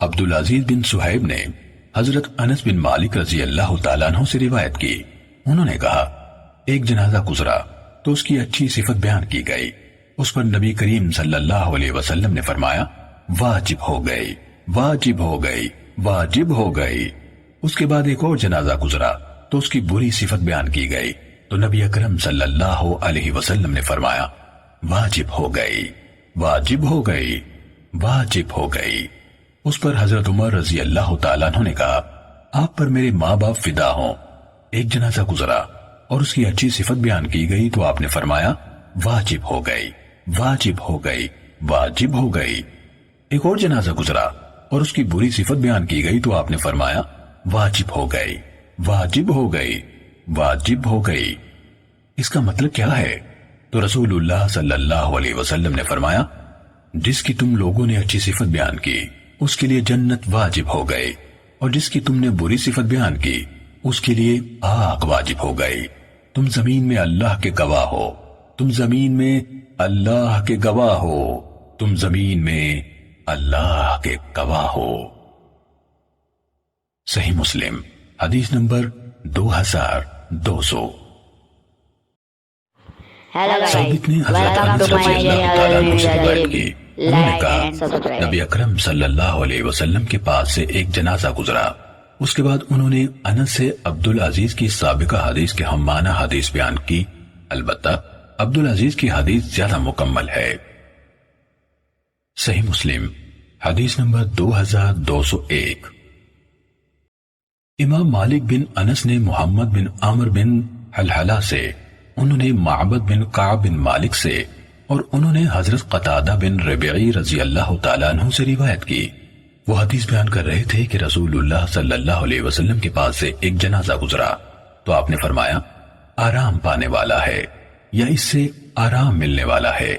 عبدالعزیز بن صہیب نے حضرت انس بن مالک رضی اللہ تعالیٰ عنہ سے روایت کی، انہوں نے کہا ایک جنازہ گزرا تو اس کی اچھی صفت بیان کی گئی، اس پر نبی کریم صلی اللہ علیہ وسلم نے فرمایا واجب ہو گئی، واجب ہو گئی، واجب ہو گئی۔ اس کے بعد ایک اور جنازہ گزرا تو اس کی بری صفت بیان کی گئی تو نبی اکرم صلی اللہ علیہ وسلم نے فرمایا واجب ہو گئی، واجب ہو گئی، واجب ہو گئی۔ اس پر حضرت عمر رضی اللہ تعالیٰ عنہ نے کہا آپ پر میرے ماں باپ فدا ہوں۔ ایک جنازہ گزرا اور اس کی اچھی صفت بیان کی گئی تو آپ نے فرمایا واجب ہو گئی، واجب ہو گئی، واجب ہو گئی۔ ایک اور جنازہ گزرا اور اس کی بری صفت بیان کی گئی تو آپ نے فرمایا واجب ہو گئی، واجب ہو گئی، واجب ہو گئی۔ اس کا مطلب کیا ہے؟ تو رسول اللہ صلی اللہ علیہ وسلم نے فرمایا جس کی تم لوگوں نے اچھی صفت بیان کی اس کے لیے جنت واجب ہو گئی، اور جس کی تم نے بری صفت بیان کی اس کے لیے آگ واجب ہو گئی۔ تم زمین میں اللہ کے گواہ ہو، تم زمین میں اللہ کے گواہ ہو، تم زمین میں اللہ کے گواہ ہو۔ صحیح مسلم حدیث نمبر 2200۔ ثابت نے حضرت انس رضی اللہ تعالیٰ عنہ سے روایت کی، انہوں نے کہا نبی اکرم صلی اللہ علیہ وسلم کے پاس سے ایک جنازہ گزرا، اس کے بعد انہوں نے انس سے عبدالعزیز کی سابقہ حدیث کے ہم معنی حدیث بیان کی، البتہ عبدالعزیز کی حدیث زیادہ مکمل ہے۔ صحیح مسلم حدیث نمبر 2201۔ امام مالک بن انس نے محمد بن عمر بن حلحلہ سے، انہوں نے معبد بن کعب بن مالک سے، اور انہوں نے حضرت قتادہ بن ربیعی رضی اللہ تعالیٰ عنہ سے روایت کی۔ وہ حدیث بیان کر رہے تھے کہ رسول اللہ صلی اللہ علیہ وسلم کے پاس سے ایک جنازہ گزرا تو آپ نے فرمایا آرام پانے والا ہے یا اس سے آرام ملنے والا ہے۔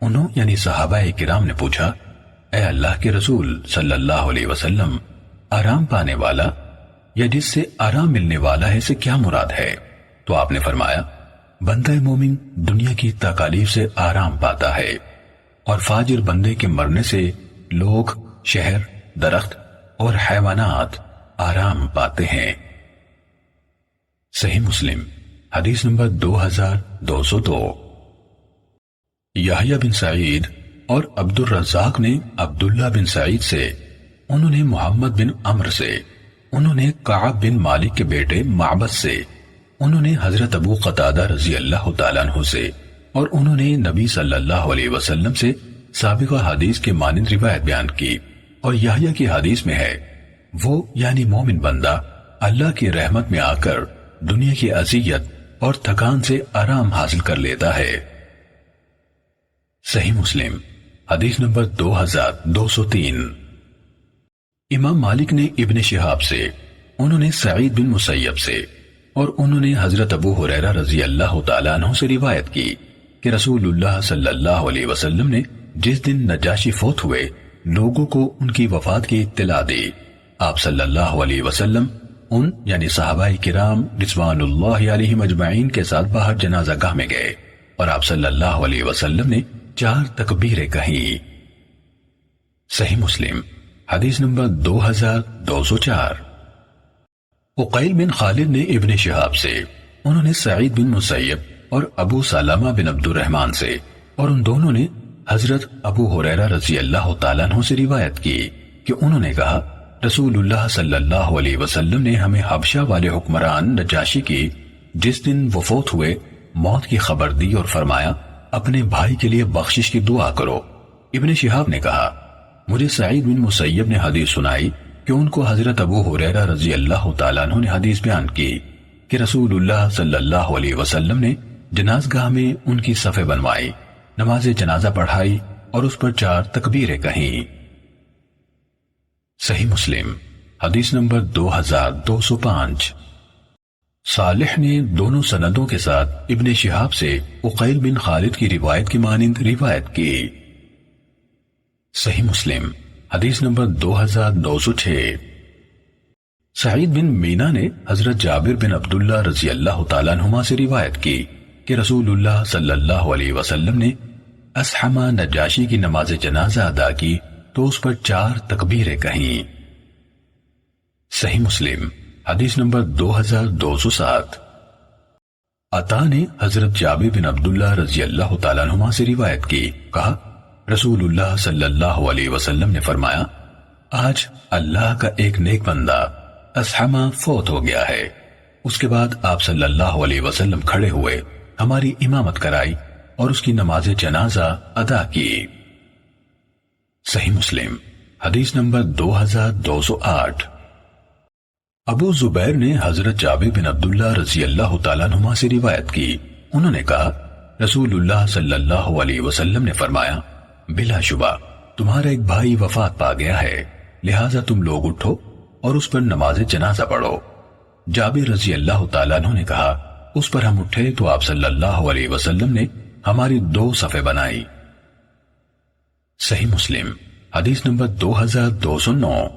انہوں یعنی صحابہ کرام نے پوچھا اے اللہ کے رسول صلی اللہ علیہ وسلم، آرام پانے والا یا جس سے آرام ملنے والا ہے سے کیا مراد ہے؟ تو آپ نے فرمایا بندہ مومن دنیا کی تکالیف سے آرام پاتا ہے، اور فاجر بندے کے مرنے سے لوگ، شہر، درخت اور حیوانات آرام پاتے ہیں۔ صحیح مسلم حدیث نمبر 2202۔ یحییٰ بن سعید اور عبد الرزاق نے عبداللہ بن سعید سے، انہوں نے محمد بن عمر سے، انہوں نے کعب بن مالک کے بیٹے معبد سے، انہوں نے حضرت ابو قتادہ رضی اللہ تعالیٰ عنہ سے، اور انہوں نے نبی صلی اللہ علیہ وسلم سے سابقہ حدیث کے مانند روایت بیان کی، اور یحییٰ کی حدیث میں ہے وہ یعنی مومن بندہ اللہ کی رحمت میں آ کر دنیا کی اذیت اور تھکان سے آرام حاصل کر لیتا ہے۔ صحیح مسلم حدیث نمبر 2203۔ امام مالک نے ابن شہاب سے، انہوں نے سعید بن مسیب سے، اور انہوں نے حضرت ابو ہریرہ رضی اللہ تعالیٰ عنہ سے روایت کی کہ رسول اللہ صلی اللہ علیہ وسلم نے جس دن نجاشی فوت ہوئے لوگوں کو ان کی وفات کی اطلاع دی، آپ صلی اللہ علیہ وسلم ان یعنی صحابہ کرام رضوان اللہ علیہم اجمعین کے ساتھ باہر جنازہ گاہ میں گئے، اور آپ صلی اللہ علیہ وسلم نے 4 تکبیریں کہیں۔ صحیح مسلم حدیث نمبر 2204۔ عقیل بن خالد نے ابن شہاب سے، انہوں نے سعید بن مسیب اور ابو سلمہ بن عبد الرحمن سے، اور ان دونوں نے حضرت ابو ہریرہ رضی اللہ تعالیٰ عنہ سے روایت کی کہ انہوں نے کہا رسول اللہ صلی اللہ علیہ وسلم نے ہمیں حبشہ والے حکمران نجاشی کی جس دن وہ فوت ہوئے موت کی خبر دی اور فرمایا اپنے بھائی کے لیے بخشش کی دعا کرو۔ ابن شہاب نے کہا مجھے سعید بن مسیب نے حدیث سنائی کہ ان کو حضرت ابو ہریرہ رضی اللہ تعالیٰ عنہ نے حدیث بیان کی کہ رسول اللہ صلی اللہ علیہ وسلم نے جنازگاہ میں ان کی صفیں بنوائی، نماز جنازہ پڑھائی اور اس پر 4 تکبیریں کہیں۔ صحیح مسلم حدیث نمبر 2205۔ صالح نے دونوں سندوں کے ساتھ ابن شہاب سے عقیل بن خالد کی روایت کی مانند روایت کی۔ صحیح مسلم حدیث نمبر 2906۔ سعید بن مینا نے حضرت جابر بن عبداللہ رضی اللہ تعالیٰ عنہما سے روایت کی کہ رسول اللہ صلی اللہ علیہ وسلم نے اصحمہ نجاشی کی نماز جنازہ ادا کی تو اس پر 4 تکبیریں کہیں۔ صحیح مسلم حدیث نمبر 2207۔ عطا نے حضرت جابر بن عبداللہ رضی اللہ تعالیٰ عنہما سے روایت کی، کہا رسول اللہ صلی اللہ علیہ وسلم نے فرمایا، آج اللہ کا ایک نیک بندہ اسحمہ فوت ہو گیا ہے۔ اس کے بعد آپ صلی اللہ علیہ وسلم کھڑے ہوئے، ہماری امامت کرائی اور اس کی نماز جنازہ ادا کی۔ صحیح مسلم حدیث نمبر 2208۔ ابو زبیر نے حضرت جابر بن عبداللہ رضی اللہ تعالیٰ عنہما سے روایت کی، انہوں نے کہا رسول اللہ صلی اللہ علیہ وسلم نے فرمایا، بلا شبہ تمہارا ایک بھائی وفات پا گیا ہے، لہٰذا تم لوگ اٹھو اور اس پر نماز جنازہ پڑھو۔ جابر رضی اللہ تعالیٰ عنہ نے کہا اس پر ہم اٹھے تو آپ صلی اللہ علیہ وسلم نے ہماری 2 صفیں بنائی۔ صحیح مسلم حدیث نمبر 2209۔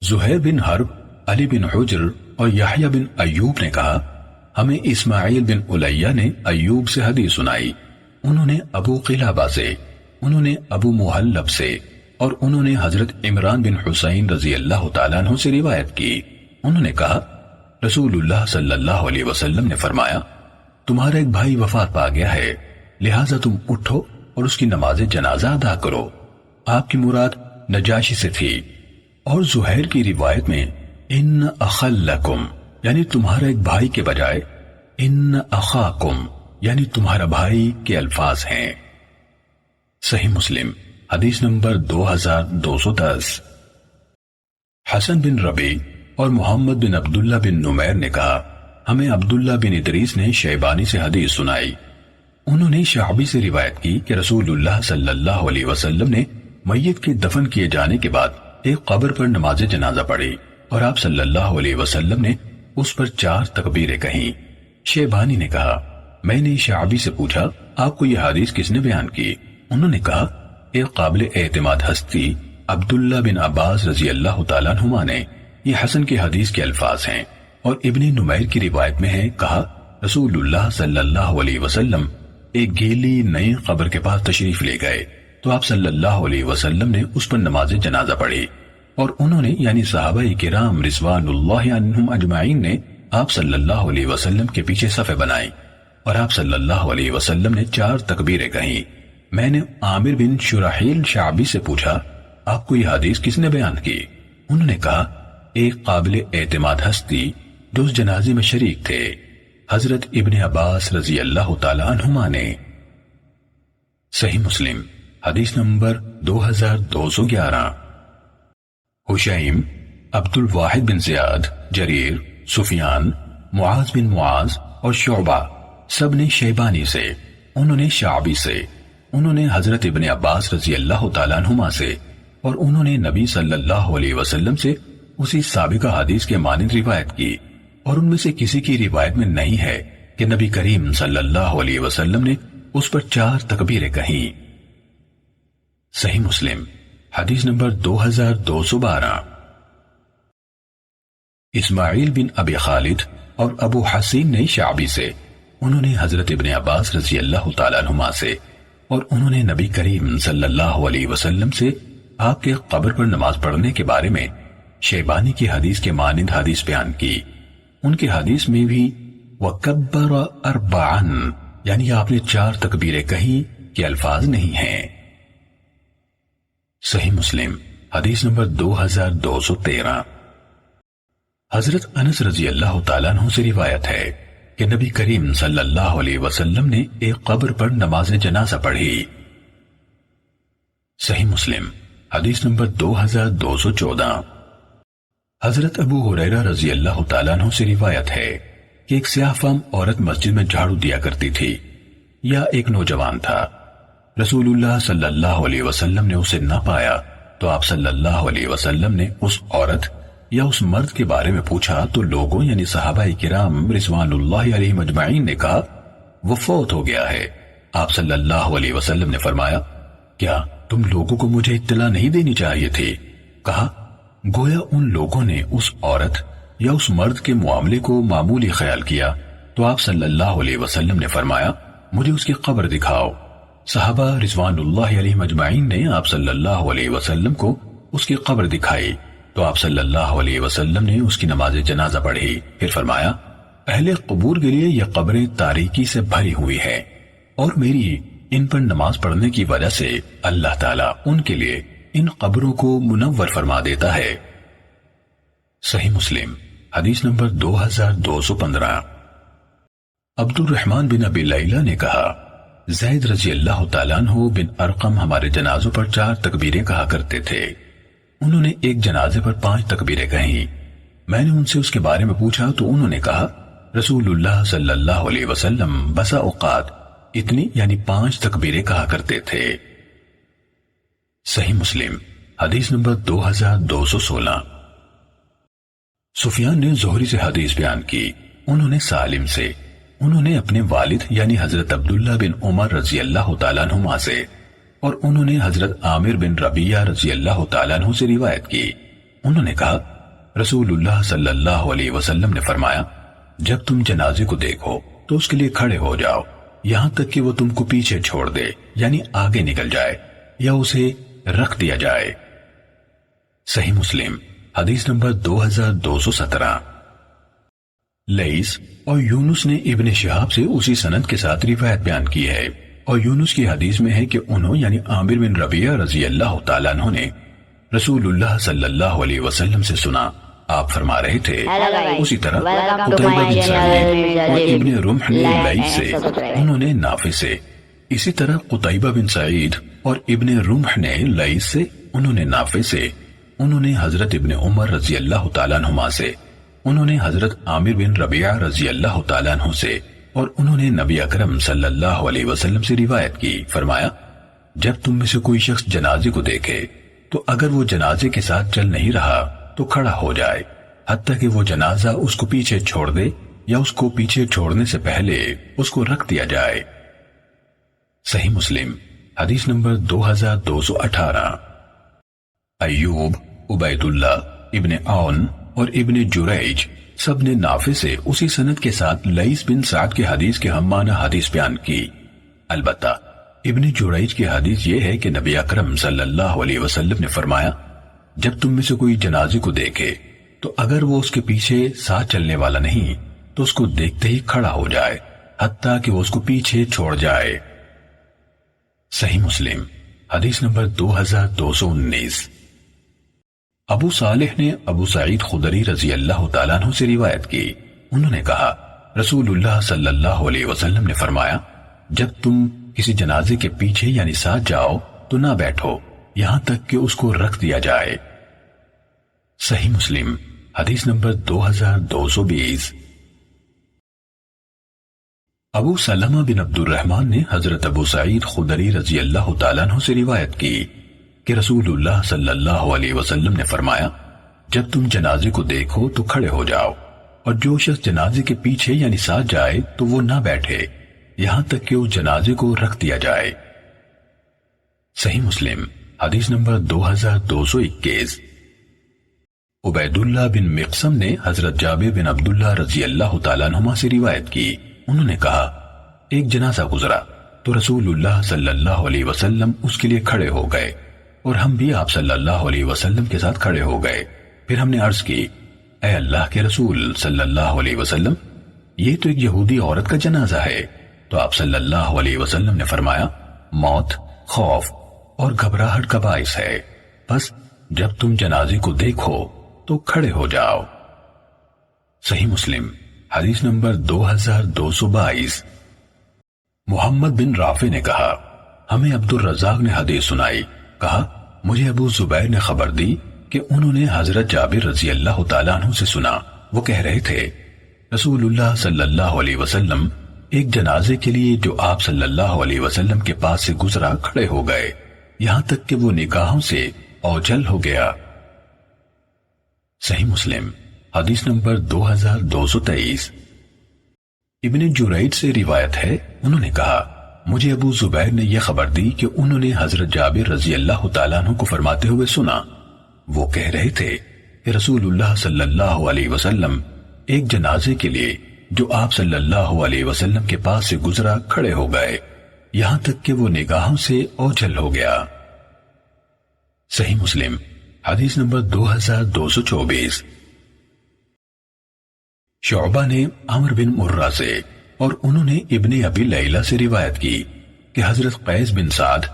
زہیر بن حرب، علی بن حجر اور یحییٰ بن ایوب نے کہا ہمیں اسماعیل بن الیہ نے ایوب سے حدیث سنائی، انہوں نے ابو قلابہ سے، انہوں نے ابو محلب سے، اور انہوں نے حضرت عمران بن حسین رضی اللہ تعالیٰ عنہ سے روایت کی، انہوں نے کہا رسول اللہ صلی اللہ علیہ وسلم نے فرمایا، تمہارا ایک بھائی وفات پا گیا ہے، لہٰذا تم اٹھو اور اس کی نماز جنازہ ادا کرو۔ آپ کی مراد نجاشی سے تھی، اور زہیر کی روایت میں ان اخلکم یعنی تمہارا ایک بھائی کے بجائے ان اخاکم یعنی تمہارا بھائی کے الفاظ ہیں۔ صحیح مسلم حدیث نمبر 2210۔ حسن بن ربیع اور محمد بن عبداللہ بن نمیر نے کہا ہمیں عبداللہ بن ادریس نے شیبانی سے حدیث سنائی، انہوں نے شعبی سے روایت کی کہ رسول اللہ صلی اللہ علیہ وسلم نے میت کے دفن کیے جانے کے بعد ایک قبر پر نماز جنازہ پڑھی اور آپ صلی اللہ علیہ وسلم نے اس پر 4 تکبیریں کہیں۔ شیبانی نے کہا میں نے شعبی سے پوچھا آپ کو یہ حدیث کس نے بیان کی؟ انہوں نے کہا ایک قابل اعتماد ہستی عبداللہ بن عباس رضی اللہ تعالیٰ عنہما نے، یہ حسن کے حدیث کے الفاظ ہیں، اور ابن نمیر کی روایت میں ہے، کہا رسول اللہ صلی اللہ علیہ وسلم ایک گیلی نئی قبر کے پاس تشریف لے گئے تو آپ صلی اللہ علیہ وسلم نے اس پر نماز جنازہ پڑھی، اور انہوں نے یعنی صحابہ کرام رضوان اللہ عنہم اجمعین نے آپ صلی اللہ علیہ وسلم کے پیچھے صفیں بنائی اور آپ صلی اللہ علیہ وسلم نے 4 تکبیریں کہیں۔ میں نے عامر بن شرحیل شعبی سے پوچھا آپ کو یہ حدیث کس نے بیان کی؟ انہوں نے کہا ایک قابل اعتماد ہستی جو اس جنازے میں شریک تھے، حضرت ابن عباس رضی اللہ تعالی عنہما نے۔ صحیح مسلم حدیث نمبر 2211۔ حشیم، عبد الواحد بن زیاد، جریر، سفیان، معاذ بن معاذ اور شعبہ سب نے شیبانی سے، انہوں نے شعبی سے، انہوں نے حضرت ابن عباس رضی اللہ تعالیٰ عنہما سے، اور انہوں نے نبی صلی اللہ علیہ وسلم سے اسی سابقہ حدیث کے مانند روایت کی، اور ان میں سے کسی کی روایت میں نہیں ہے کہ نبی کریم صلی اللہ علیہ وسلم نے اس پر 4 تکبیریں کہیں۔ صحیح مسلم حدیث نمبر 2212۔ اسماعیل بن ابی خالد اور ابو حسین نے شعبی سے، انہوں نے حضرت ابن عباس رضی اللہ تعالیٰ عنہما سے، اور انہوں نے نبی کریم صلی اللہ علیہ وسلم سے آپ کے قبر پر نماز پڑھنے کے بارے میں شیبانی کی حدیث کے مانند حدیث بیان کی۔ ان کی حدیث میں بھی وَكَبَّرَ أَرْبَعًا یعنی آپ نے 4 تکبیریں کہیں کے الفاظ نہیں ہیں۔ صحیح مسلم حدیث نمبر 2213۔ حضرت انس رضی اللہ تعالیٰ عنہ سے روایت ہے کہ نبی کریم صلی اللہ علیہ وسلم نے ایک قبر پر نماز جنازہ پڑھی۔ صحیح مسلم حدیث نمبر 2214۔ حضرت ابو ہریرہ رضی اللہ تعالیٰ عنہ سے روایت ہے کہ ایک سیاہ فام عورت مسجد میں جھاڑو دیا کرتی تھی، یا ایک نوجوان تھا۔ رسول اللہ صلی اللہ علیہ وسلم نے اسے نہ پایا تو آپ صلی اللہ علیہ وسلم نے اس عورت یا اس مرد کے بارے میں پوچھا تو لوگوں یعنی صحابہ کرام رضوان اللہ علیہ مجمعین نے کہا وہ فوت ہو گیا ہے۔ آپ صلی اللہ علیہ وسلم نے فرمایا کیا تم لوگوں کو مجھے اطلاع نہیں دینی چاہیے تھی؟ کہا گویا ان لوگوں نے اس عورت یا اس مرد کے معاملے کو معمولی خیال کیا تو آپ صلی اللہ علیہ وسلم نے فرمایا مجھے اس کی قبر دکھاؤ۔ صحابہ رضوان اللہ علیہم اجمعین نے آپ صلی اللہ علیہ وسلم کو اس کی قبر دکھائی تو آپ صلی اللہ علیہ وسلم نے اس کی نماز جنازہ پڑھی، پھر فرمایا اہل قبور کے لیے یہ قبریں تاریکی سے بھری ہوئی ہیں اور میری ان پر نماز پڑھنے کی وجہ سے اللہ تعالیٰ ان کے لیے ان قبروں کو منور فرما دیتا ہے۔ صحیح مسلم حدیث نمبر 2215۔ عبد الرحمن بن ابی لیلہ نے کہا زید رضی اللہ تعالیٰ عنہ بن ارقم ہمارے جنازوں پر 4 تکبیریں کہا کرتے تھے۔ انہوں نے ایک جنازے پر 5 تکبیریں کہیں۔ میں نے ان سے اس کے بارے میں پوچھا تو انہوں نے کہا رسول اللہ صلی اللہ علیہ وسلم بسا اوقات اتنی یعنی 5 تکبیریں کہا کرتے تھے۔ صحیح مسلم حدیث نمبر 2216۔ سفیان نے زہری سے حدیث بیان کی، انہوں نے سالم سے، انہوں نے اپنے والد یعنی حضرت عبداللہ بن عمر رضی اللہ تعالیٰ عنہما سے، اور انہوں نے حضرت عامر بن ربیعہ رضی اللہ تعالیٰ عنہ سے روایت کی۔ انہوں نے کہا رسول اللہ صلی اللہ علیہ وسلم نے فرمایا جب تم جنازے کو دیکھو تو اس کے لیے کھڑے ہو جاؤ یہاں تک کہ وہ تم کو پیچھے چھوڑ دے یعنی آگے نکل جائے یا اسے رکھ دیا جائے۔ صحیح مسلم حدیث نمبر 2217۔ لیث اور یونس نے ابن شہاب سے اسی سند کے ساتھ روایت بیان کی ہے، اور یونس کی حدیث میں ہے کہ انہوں یعنی عامر بن ربیعہ رضی اللہ تعالیٰ عنہ نے رسول اللہ صلی اللہ علیہ وسلم سے سنا، آپ فرما رہے تھے۔ اسی طرح قتیبہ بن سعید اور ابن رمح نے لیث سے، انہوں نے نافع سے، اسی طرح قتیبہ بن سعید اور ابن رمح نے لیث سے، انہوں نے نافع سے، انہوں نے حضرت ابن عمر رضی اللہ تعالیٰ عنہما سے، انہوں نے حضرت عامر بن ربیعہ رضی اللہ تعالیٰ عنہ سے، اور انہوں نے نبی اکرم صلی اللہ علیہ وسلم سے روایت کی، فرمایا جب تم میں سے کوئی شخص جنازے کو دیکھے تو اگر وہ جنازے کے ساتھ چل نہیں رہا تو کھڑا ہو جائے حتیٰ کہ وہ جنازہ اس کو پیچھے چھوڑ دے یا اس کو پیچھے چھوڑنے سے پہلے اس کو رکھ دیا جائے۔ صحیح مسلم حدیث نمبر 2218۔ ایوب، عبید اللہ، ابن عون اور ابن جریج سب نے نافع سے اسی سند کے ساتھ لیث بن سعد کی حدیث کے ہم معنی حدیث بیان کی۔ البتہ ابن جریج کی حدیث یہ ہے کہ نبی اکرم صلی اللہ علیہ وسلم نے فرمایا جب تم میں سے کوئی جنازے کو دیکھے تو اگر وہ اس کے پیچھے ساتھ چلنے والا نہیں تو اس کو دیکھتے ہی کھڑا ہو جائے حتیٰ کہ وہ اس کو پیچھے چھوڑ جائے۔ صحیح مسلم حدیث نمبر 2219۔ ابو صالح نے ابو سعید خدری رضی اللہ تعالیٰ عنہ سے روایت کی، انہوں نے کہا رسول اللہ صلی اللہ علیہ وسلم نے فرمایا جب تم کسی جنازے کے پیچھے یعنی ساتھ جاؤ تو نہ بیٹھو یہاں تک کہ اس کو رکھ دیا جائے۔ صحیح مسلم حدیث نمبر 2220۔ ابو سلمہ بن عبد الرحمن نے حضرت ابو سعید خدری رضی اللہ تعالیٰ عنہ سے روایت کی کہ رسول اللہ صلی اللہ علیہ وسلم نے فرمایا جب تم جنازے کو دیکھو تو کھڑے ہو جاؤ اور جو شخص جنازے کے پیچھے یعنی ساتھ جائے تو وہ نہ بیٹھے یہاں تک کہ اس جنازے کو رکھ دیا جائے۔ صحیح مسلم حدیث نمبر 2221۔ عبید اللہ بن مقسم نے حضرت جابر بن عبداللہ رضی اللہ تعالیٰ عنہما سے روایت کی، انہوں نے کہا ایک جنازہ گزرا تو رسول اللہ صلی اللہ علیہ وسلم اس کے لیے کھڑے ہو گئے اور ہم بھی آپ صلی اللہ علیہ وسلم کے ساتھ کھڑے ہو گئے۔ پھر ہم نے عرض کی اے اللہ کے رسول صلی اللہ علیہ وسلم یہ تو ایک یہودی عورت کا جنازہ ہے، تو آپ صلی اللہ علیہ وسلم نے فرمایا موت خوف اور گھبراہٹ کا باعث ہے، بس جب تم جنازے کو دیکھو تو کھڑے ہو جاؤ۔ صحیح مسلم حدیث نمبر 2222۔ محمد بن رافع نے کہا ہمیں عبد الرزاق نے حدیث سنائی، کہا مجھے ابو زبیر نے خبر دی کہ انہوں نے حضرت جابر رضی اللہ تعالیٰ عنہ سے سنا، وہ کہہ رہے تھے رسول اللہ صلی اللہ علیہ وسلم ایک جنازے کے لیے جو آپ صلی اللہ علیہ وسلم کے پاس سے گزرا کھڑے ہو گئے یہاں تک کہ وہ نگاہوں سے اوجھل ہو گیا۔ صحیح مسلم حدیث نمبر 2223۔ ابن جریج سے روایت ہے، انہوں نے کہا مجھے ابو زبیر نے یہ خبر دی کہ انہوں نے حضرت جابر رضی اللہ تعالیٰ عنہ کو فرماتے ہوئے سنا، وہ کہہ رہے تھے کہ رسول اللہ صلی اللہ علیہ وسلم ایک جنازے کے لیے جو آپ صلی اللہ علیہ وسلم کے پاس سے گزرا کھڑے ہو گئے یہاں تک کہ وہ نگاہوں سے اوجھل ہو گیا۔ صحیح مسلم حدیث نمبر 2224۔ شعبہ نے عمر بن مرہ سے اور انہوں نے ابن ابی لیلہ سے روایت کی کہ حضرت قیس بن سعد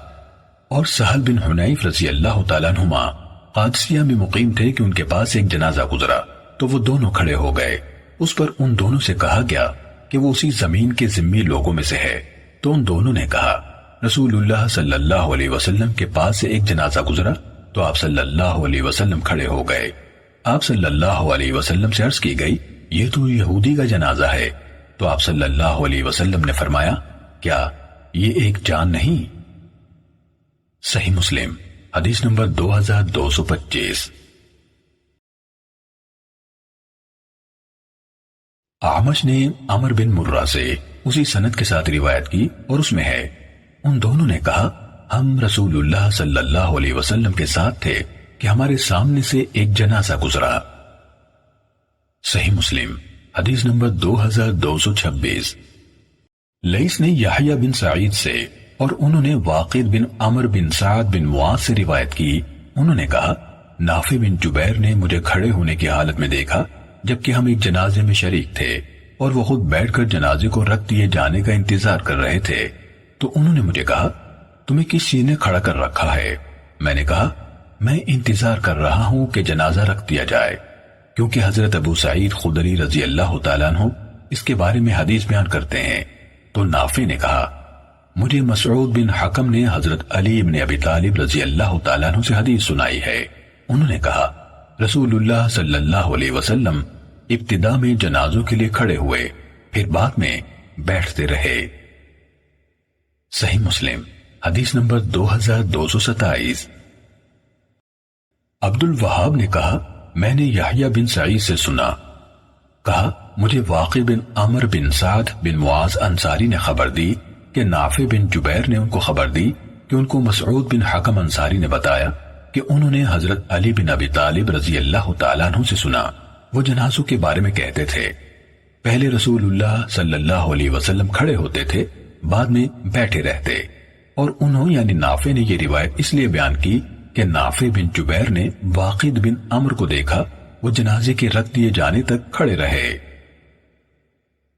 اور سہل بن حنیف رضی اللہ تعالیٰ عنہما قادسیہ میں مقیم تھے کہ ان کے پاس ایک جنازہ گزرا تو وہ دونوں کھڑے ہو گئے۔ اس پر ان دونوں سے کہا گیا کہ وہ اسی زمین کے ذمی لوگوں میں سے ہے، تو ان دونوں نے کہا رسول اللہ صلی اللہ علیہ وسلم کے پاس سے ایک جنازہ گزرا تو آپ صلی اللہ علیہ وسلم کھڑے ہو گئے۔ آپ صلی اللہ علیہ وسلم سے عرض کی گئی یہ تو یہودی کا جنازہ ہے، تو آپ صلی اللہ علیہ وسلم نے فرمایا کیا یہ ایک جان نہیں؟ صحیح مسلم حدیث نمبر 2225۔ اعمش نے عمر بن مرہ سے اسی سند کے ساتھ روایت کی اور اس میں ہے ان دونوں نے کہا ہم رسول اللہ صلی اللہ علیہ وسلم کے ساتھ تھے کہ ہمارے سامنے سے ایک جنازہ گزرا۔ صحیح مسلم حدیث نمبر 2226۔ لیث نے یحییٰ بن سعید سے اور انہوں نے واقد بن عمر بن سعد بن معاذ سے روایت کی، انہوں نے کہا نافع بن جبیر نے مجھے کھڑے ہونے کی حالت میں دیکھا جبکہ ہم ایک جنازے میں شریک تھے اور وہ خود بیٹھ کر جنازے کو رکھ دیے جانے کا انتظار کر رہے تھے، تو انہوں نے مجھے کہا تمہیں کس چیز نے کھڑا کر رکھا ہے؟ میں نے کہا میں انتظار کر رہا ہوں کہ جنازہ رکھ دیا جائے، کیونکہ حضرت ابو سعید خدری رضی اللہ تعالیٰ عنہ اس کے بارے میں حدیث بیان کرتے ہیں۔ تو نافع نے کہا مجھے مسعود بن حکم نے حضرت علی بن ابی طالب رضی اللہ تعالیٰ عنہ سے حدیث سنائی ہے، انہوں نے کہا رسول اللہ صلی اللہ علیہ وسلم ابتدا میں جنازوں کے لیے کھڑے ہوئے پھر بعد میں بیٹھتے رہے۔ صحیح مسلم حدیث نمبر 2227۔ عبد الوہاب نے کہا میں نے یحییٰ بن سعید سے سنا، کہا مجھے واقع بن عمر بن سعد بن معاذ انصاری نے خبر دی کہ نافع بن جبیر نے ان کو خبر دی کہ ان کو مسعود بن حکم انصاری نے بتایا کہ انہوں نے حضرت علی بن ابی طالب رضی اللہ تعالیٰ عنہ سے سنا، وہ جنازوں کے بارے میں کہتے تھے پہلے رسول اللہ صلی اللہ علیہ وسلم کھڑے ہوتے تھے بعد میں بیٹھے رہتے، اور انہوں یعنی نافع نے یہ روایت اس لیے بیان کی کہ نافع بن جبیر نے واقد بن عمر کو دیکھا وہ جنازے کے رکھ دیے جانے تک کھڑے رہے۔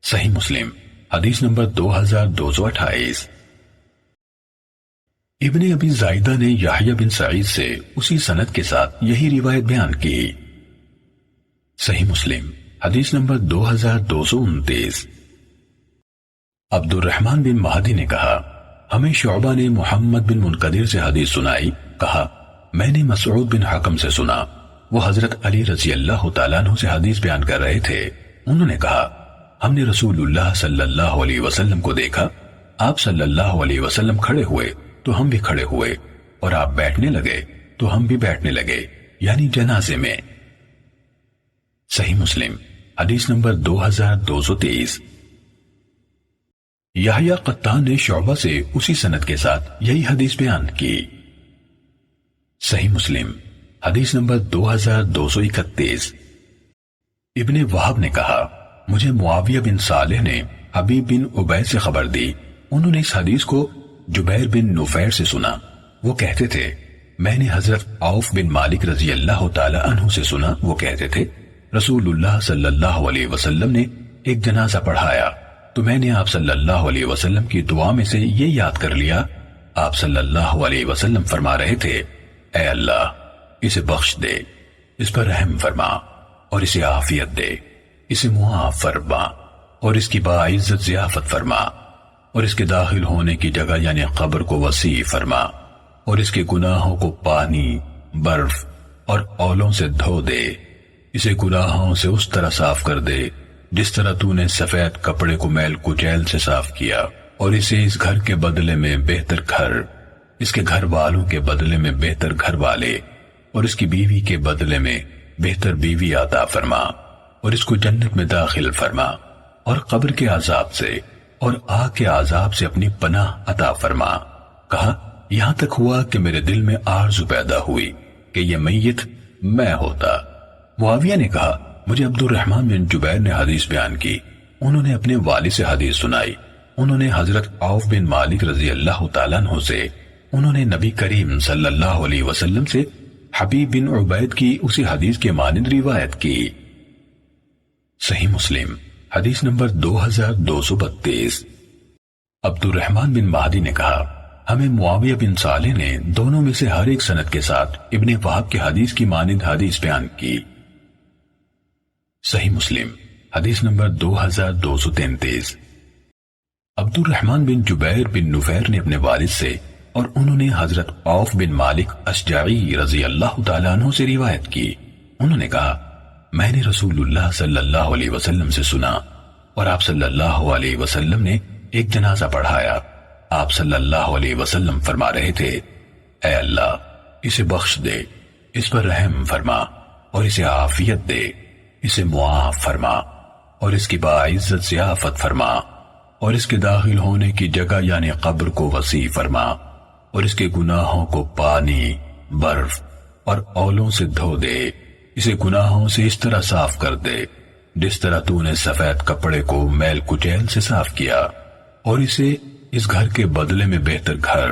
صحیح مسلم حدیث نمبر 2228۔ ابن ابی زائدہ نے یحییٰ بن سعید سے اسی سند کے ساتھ یہی روایت بیان کی۔ صحیح مسلم حدیث نمبر 2229۔ عبد الرحمن بن مہدی نے کہا ہمیں شعبہ نے محمد بن منقدر سے حدیث سنائی، کہا میں نے مسعود بن حکم سے سنا، وہ حضرت علی رضی اللہ تعالیٰ عنہ سے حدیث بیان کر رہے تھے، انہوں نے کہا ہم نے رسول اللہ صلی اللہ علیہ وسلم کو دیکھا، آپ صلی اللہ علیہ وسلم کھڑے ہوئے تو ہم بھی کھڑے ہوئے، اور آپ بیٹھنے لگے تو ہم بھی بیٹھنے لگے، یعنی جنازے میں۔ صحیح مسلم حدیث نمبر 2230۔ یحییٰ قطان نے شعبہ سے اسی سند کے ساتھ یہی حدیث بیان کی۔ صحیح مسلم حدیث نمبر 2231۔ ابن وہب نے کہا مجھے معاویہ بن صالح نے حبیب بن عبید سے خبر دی، انہوں نے اس حدیث کو جبیر بن نفیر سے سنا، وہ کہتے تھے میں نے حضرت عوف بن مالک رضی اللہ تعالی عنہ سے سنا، وہ کہتے تھے رسول اللہ صلی اللہ علیہ وسلم نے ایک جنازہ پڑھایا تو میں نے آپ صلی اللہ علیہ وسلم کی دعا میں سے یہ یاد کر لیا، آپ صلی اللہ علیہ وسلم فرما رہے تھے اے اللہ اسے بخش دے، اس پر رحم فرما اور اسے عافیت دے، اسے معاف فرما اور اس کی باعزت ضیافت فرما، اور اس کے داخل ہونے کی جگہ یعنی قبر کو وسیع فرما، اور اس کے گناہوں کو پانی، برف اور اولوں سے دھو دے، اسے گناہوں سے اس طرح صاف کر دے جس طرح تو نے سفید کپڑے کو میل کچیل سے صاف کیا، اور اسے اس گھر کے بدلے میں بہتر گھر، اس کے گھر والوں کے بدلے میں بہتر گھر والے، اور اس کی بیوی کے بدلے میں بہتر بیوی عطا فرما، اور اس کو جنت میں داخل فرما، اور قبر کے عذاب سے اور آگ کے عذاب سے اپنی پناہ عطا فرما۔ کہا یہاں تک ہوا کہ میرے دل میں آرزو پیدا ہوئی کہ یہ میت میں ہوتا۔ معاویہ نے کہا مجھے عبد الرحمن بن جبیر نے حدیث بیان کی، انہوں نے اپنے والد سے حدیث سنائی، انہوں نے حضرت عوف بن مالک رضی اللہ تعالیٰ عنہ سے، انہوں نے نبی کریم صلی اللہ علیہ وسلم سے حبیب بن عبید کی اسی حدیث کے مانند روایت کی۔ صحیح مسلم حدیث نمبر 2232۔ عبد الرحمن بن مہدی نے کہا، ہمیں معاویہ بن صالح نے دونوں میں سے ہر ایک سند کے ساتھ ابن وہب کی حدیث کی مانند حدیث بیان کی۔ صحیح مسلم حدیث نمبر 2233۔ عبد الرحمن بن جبیر بن نفیر نے اپنے والد سے اور انہوں نے حضرت عوف بن مالک اشجعی رضی اللہ تعالیٰ عنہ سے روایت کی، انہوں نے کہا، میں نے رسول اللہ صلی اللہ علیہ وسلم سے سنا اور آپ صلی اللہ علیہ وسلم نے ایک جنازہ پڑھایا۔ آپ صلی اللہ علیہ وسلم فرما رہے تھے، اے اللہ اسے بخش دے، اس پر رحم فرما اور اسے عافیت دے، اسے معاف فرما اور اس کی باعزت ضیافت فرما اور اس کے داخل ہونے کی جگہ یعنی قبر کو وسیع فرما اور اس کے گناہوں کو پانی، برف اور اولوں سے دھو دے، اسے گناہوں سے اس طرح صاف کر دے جس طرح تو نے سفید کپڑے کو میل کچیل سے صاف کیا، اور اسے اس گھر کے بدلے میں بہتر گھر،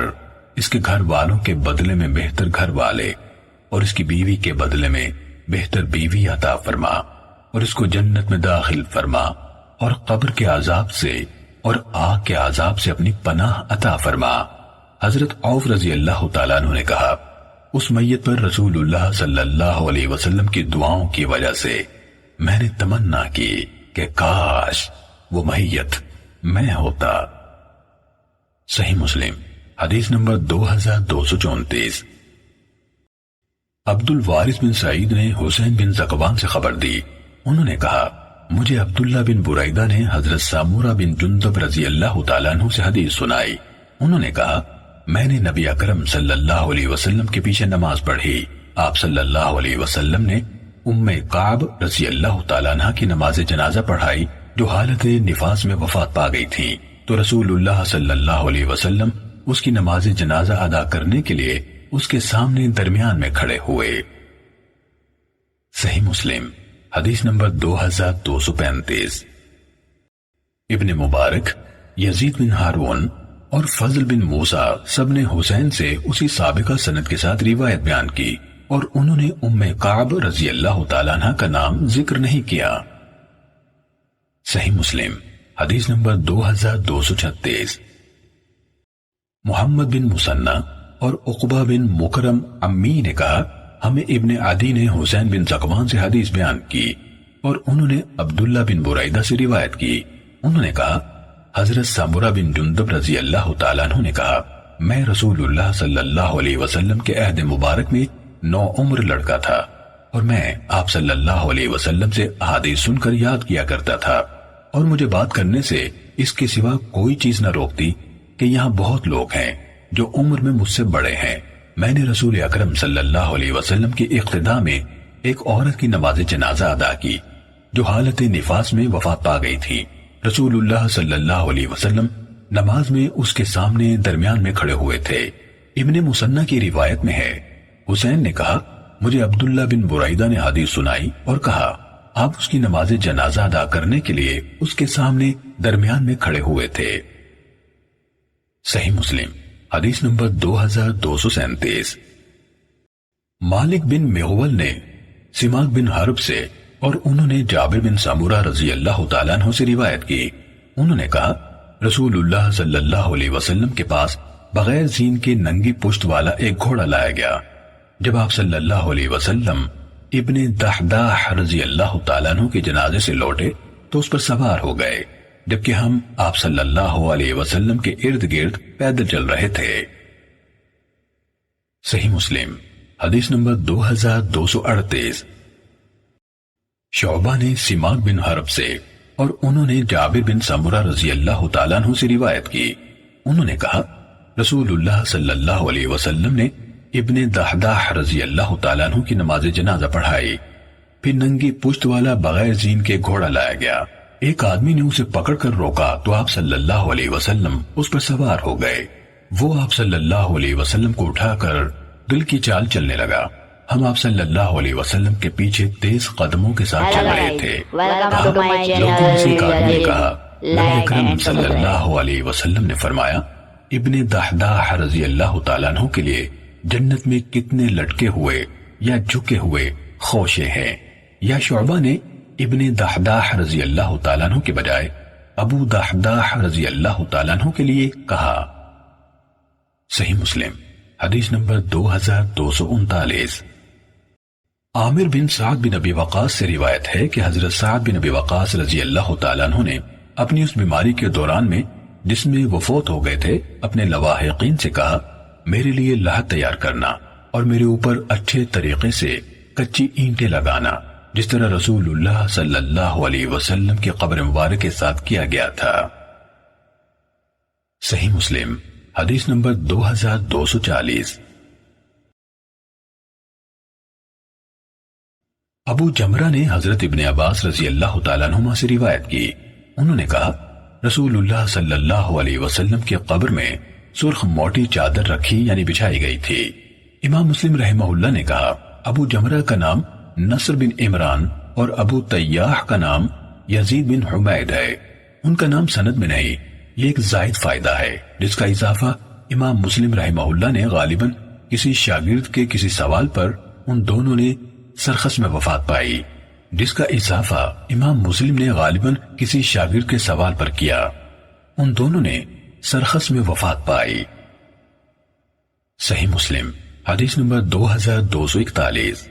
اس کے گھر والوں کے بدلے میں بہتر گھر والے اور اس کی بیوی کے بدلے میں بہتر بیوی عطا فرما اور اس کو جنت میں داخل فرما اور قبر کے عذاب سے اور آگ کے عذاب سے اپنی پناہ عطا فرما۔ حضرت عوف رضی اللہ تعالیٰ عنہ نے کہا، اس میت پر رسول اللہ صلی اللہ علیہ وسلم کی دعاؤں کی وجہ سے میں نے تمنا کی کہ کاش وہ میت میں ہوتا۔ صحیح مسلم حدیث نمبر 2234۔ عبد الوارث بن سعید نے حسین بن زکوان سے خبر دی، انہوں نے کہا، مجھے عبداللہ بن بریدہ نے حضرت سامورہ بن جندب رضی اللہ تعالیٰ عنہ سے حدیث سنائی، انہوں نے کہا، میں نے نبی اکرم صلی اللہ علیہ وسلم کے پیچھے نماز پڑھی، آپ صلی اللہ علیہ وسلم نے ام کعب رضی اللہ تعالیٰ عنہ کی نماز جنازہ پڑھائی جو حالت نفاس میں وفات پا گئی تھی، تو رسول اللہ صلی اللہ علیہ وسلم اس کی نماز جنازہ ادا کرنے کے لیے اس کے سامنے درمیان میں کھڑے ہوئے۔ صحیح مسلم حدیث نمبر 2235۔ ابن مبارک، یزید بن ہارون اور فضل بن موسیٰ سب نے حسین سے اسی سابقہ سند کے ساتھ روایت بیان کی اور انہوں نے ام کعب رضی اللہ تعالیٰ عنہ کا نام ذکر نہیں کیا۔ صحیح مسلم حدیث نمبر 2236۔ محمد بن مسنہ اور عقبہ بن مکرم امی نے کہا، ہمیں ابن عدی نے حسین بن زکوان سے حدیث بیان کی اور انہوں نے عبداللہ بن بریدہ سے روایت کی، انہوں نے کہا، حضرت سامورہ بن جندب رضی اللہ تعالیٰ عنہ نے کہا، میں رسول اللہ صلی اللہ علیہ وسلم کے عہد مبارک میں نوعمر لڑکا تھا اور میں آپ صلی اللہ علیہ وسلم سے احادیث سن کر یاد کیا کرتا تھا اور مجھے بات کرنے سے اس کے سوا کوئی چیز نہ روکتی کہ یہاں بہت لوگ ہیں جو عمر میں مجھ سے بڑے ہیں۔ میں نے رسول اکرم صلی اللہ علیہ وسلم کی اقتداء میں ایک عورت کی نماز جنازہ ادا کی جو حالت نفاس میں وفات پا گئی تھی۔ رسول اللہ صلی اللہ علیہ وسلم نماز میں اس کے سامنے درمیان میں کھڑے ہوئے تھے۔ ابن مسنہ کی روایت میں ہے، حسین نے کہا، مجھے عبداللہ بن بریدہ نے حدیث سنائی اور کہا، آپ اس کی نماز جنازہ ادا کرنے کے لیے اس کے سامنے درمیان میں کھڑے ہوئے تھے۔ صحیح مسلم حدیث نمبر 2237۔ مالک بن مغول نے سماک بن حرب سے اور انہوں نے جابر بن سامورہ رضی اللہ تعالیٰ عنہ سے روایت کی، انہوں نے کہا، رسول اللہ صلی اللہ علیہ وسلم کے پاس بغیر زین کے ننگی پشت والا ایک گھوڑا لایا گیا۔ جب آپ صلی اللہ علیہ وسلم ابن دحداح رضی اللہ تعالیٰ عنہ کے جنازے سے لوٹے تو اس پر سوار ہو گئے، جبکہ ہم آپ صلی اللہ علیہ وسلم کے ارد گرد پیدل چل رہے تھے۔ صحیح مسلم حدیث نمبر 2238۔ شعبہ نے سماک بن حرب سے اور انہوں نے جابر بن سمرہ رضی اللہ تعالیٰ عنہ سے روایت کی، انہوں نے کہا، رسول اللہ صلی اللہ علیہ وسلم نے ابن دحداح رضی اللہ تعالیٰ عنہ کی نماز جنازہ پڑھائی، پھر ننگی پشت والا بغیر زین کے گھوڑا لایا گیا۔ ایک آدمی نے اسے پکڑ کر روکا تو آپ صلی اللہ علیہ وسلم اس پر سوار ہو گئے۔ وہ آپ صلی اللہ علیہ وسلم کو اٹھا کر دل کی چال چلنے لگا۔ ہم آپ صلی اللہ علیہ وسلم کے پیچھے تیز قدموں کے ساتھ چل رہے تھے۔ لوگوں میں سے ایک آدمی نے کہا، نبی اکرم صلی اللہ علیہ وسلم نے فرمایا، ابن دحداح رضی اللہ تعالیٰ عنہ کے لیے جنت میں کتنے لٹکے ہوئے یا جھکے ہوئے خوشے ہیں۔ یا شعبہ نے ابن دحداح رضی اللہ تعالیٰ عنہ کے بجائے ابو دحداح رضی اللہ تعالیٰ عنہ کے لیے کہا۔ صحیح مسلم حدیث نمبر 2239۔ عامر بن سعد بن ابی وقاص سے روایت ہے کہ حضرت سعد بن ابی وقاص رضی اللہ تعالیٰ عنہ نے اپنی اس بیماری کے دوران میں جس میں وہ فوت ہو گئے تھے اپنے لواحقین سے کہا، میرے لیے لحد تیار کرنا اور میرے اوپر اچھے طریقے سے کچی اینٹیں لگانا، جس طرح رسول اللہ صلی اللہ علیہ وسلم کی قبر مبارک کے ساتھ کیا گیا تھا۔ صحیح مسلم حدیث نمبر 2240۔ ابو جمرہ نے حضرت ابن عباس رضی اللہ تعالیٰ عنہما سے روایت کی، انہوں نے کہا، رسول اللہ صلی اللہ علیہ وسلم کی قبر میں سرخ موٹی چادر رکھی یعنی بچھائی گئی تھی۔ امام مسلم رحمہ اللہ نے کہا، ابو جمرہ کا نام نصر بن عمران اور ابو طیاح کا نام یزید بن حمید ہے، ان کا نام سند میں نہیں، یہ ایک زائد فائدہ ہے جس کا اضافہ امام مسلم رحمہ اللہ نے غالباً کسی شاگرد کے کسی سوال پر ان دونوں نے سرخس میں وفات پائی، جس کا اضافہ امام مسلم نے غالباً کسی شاگرد کے سوال پر کیا، ان دونوں نے سرخس میں وفات پائی۔ صحیح مسلم حدیث نمبر 2241۔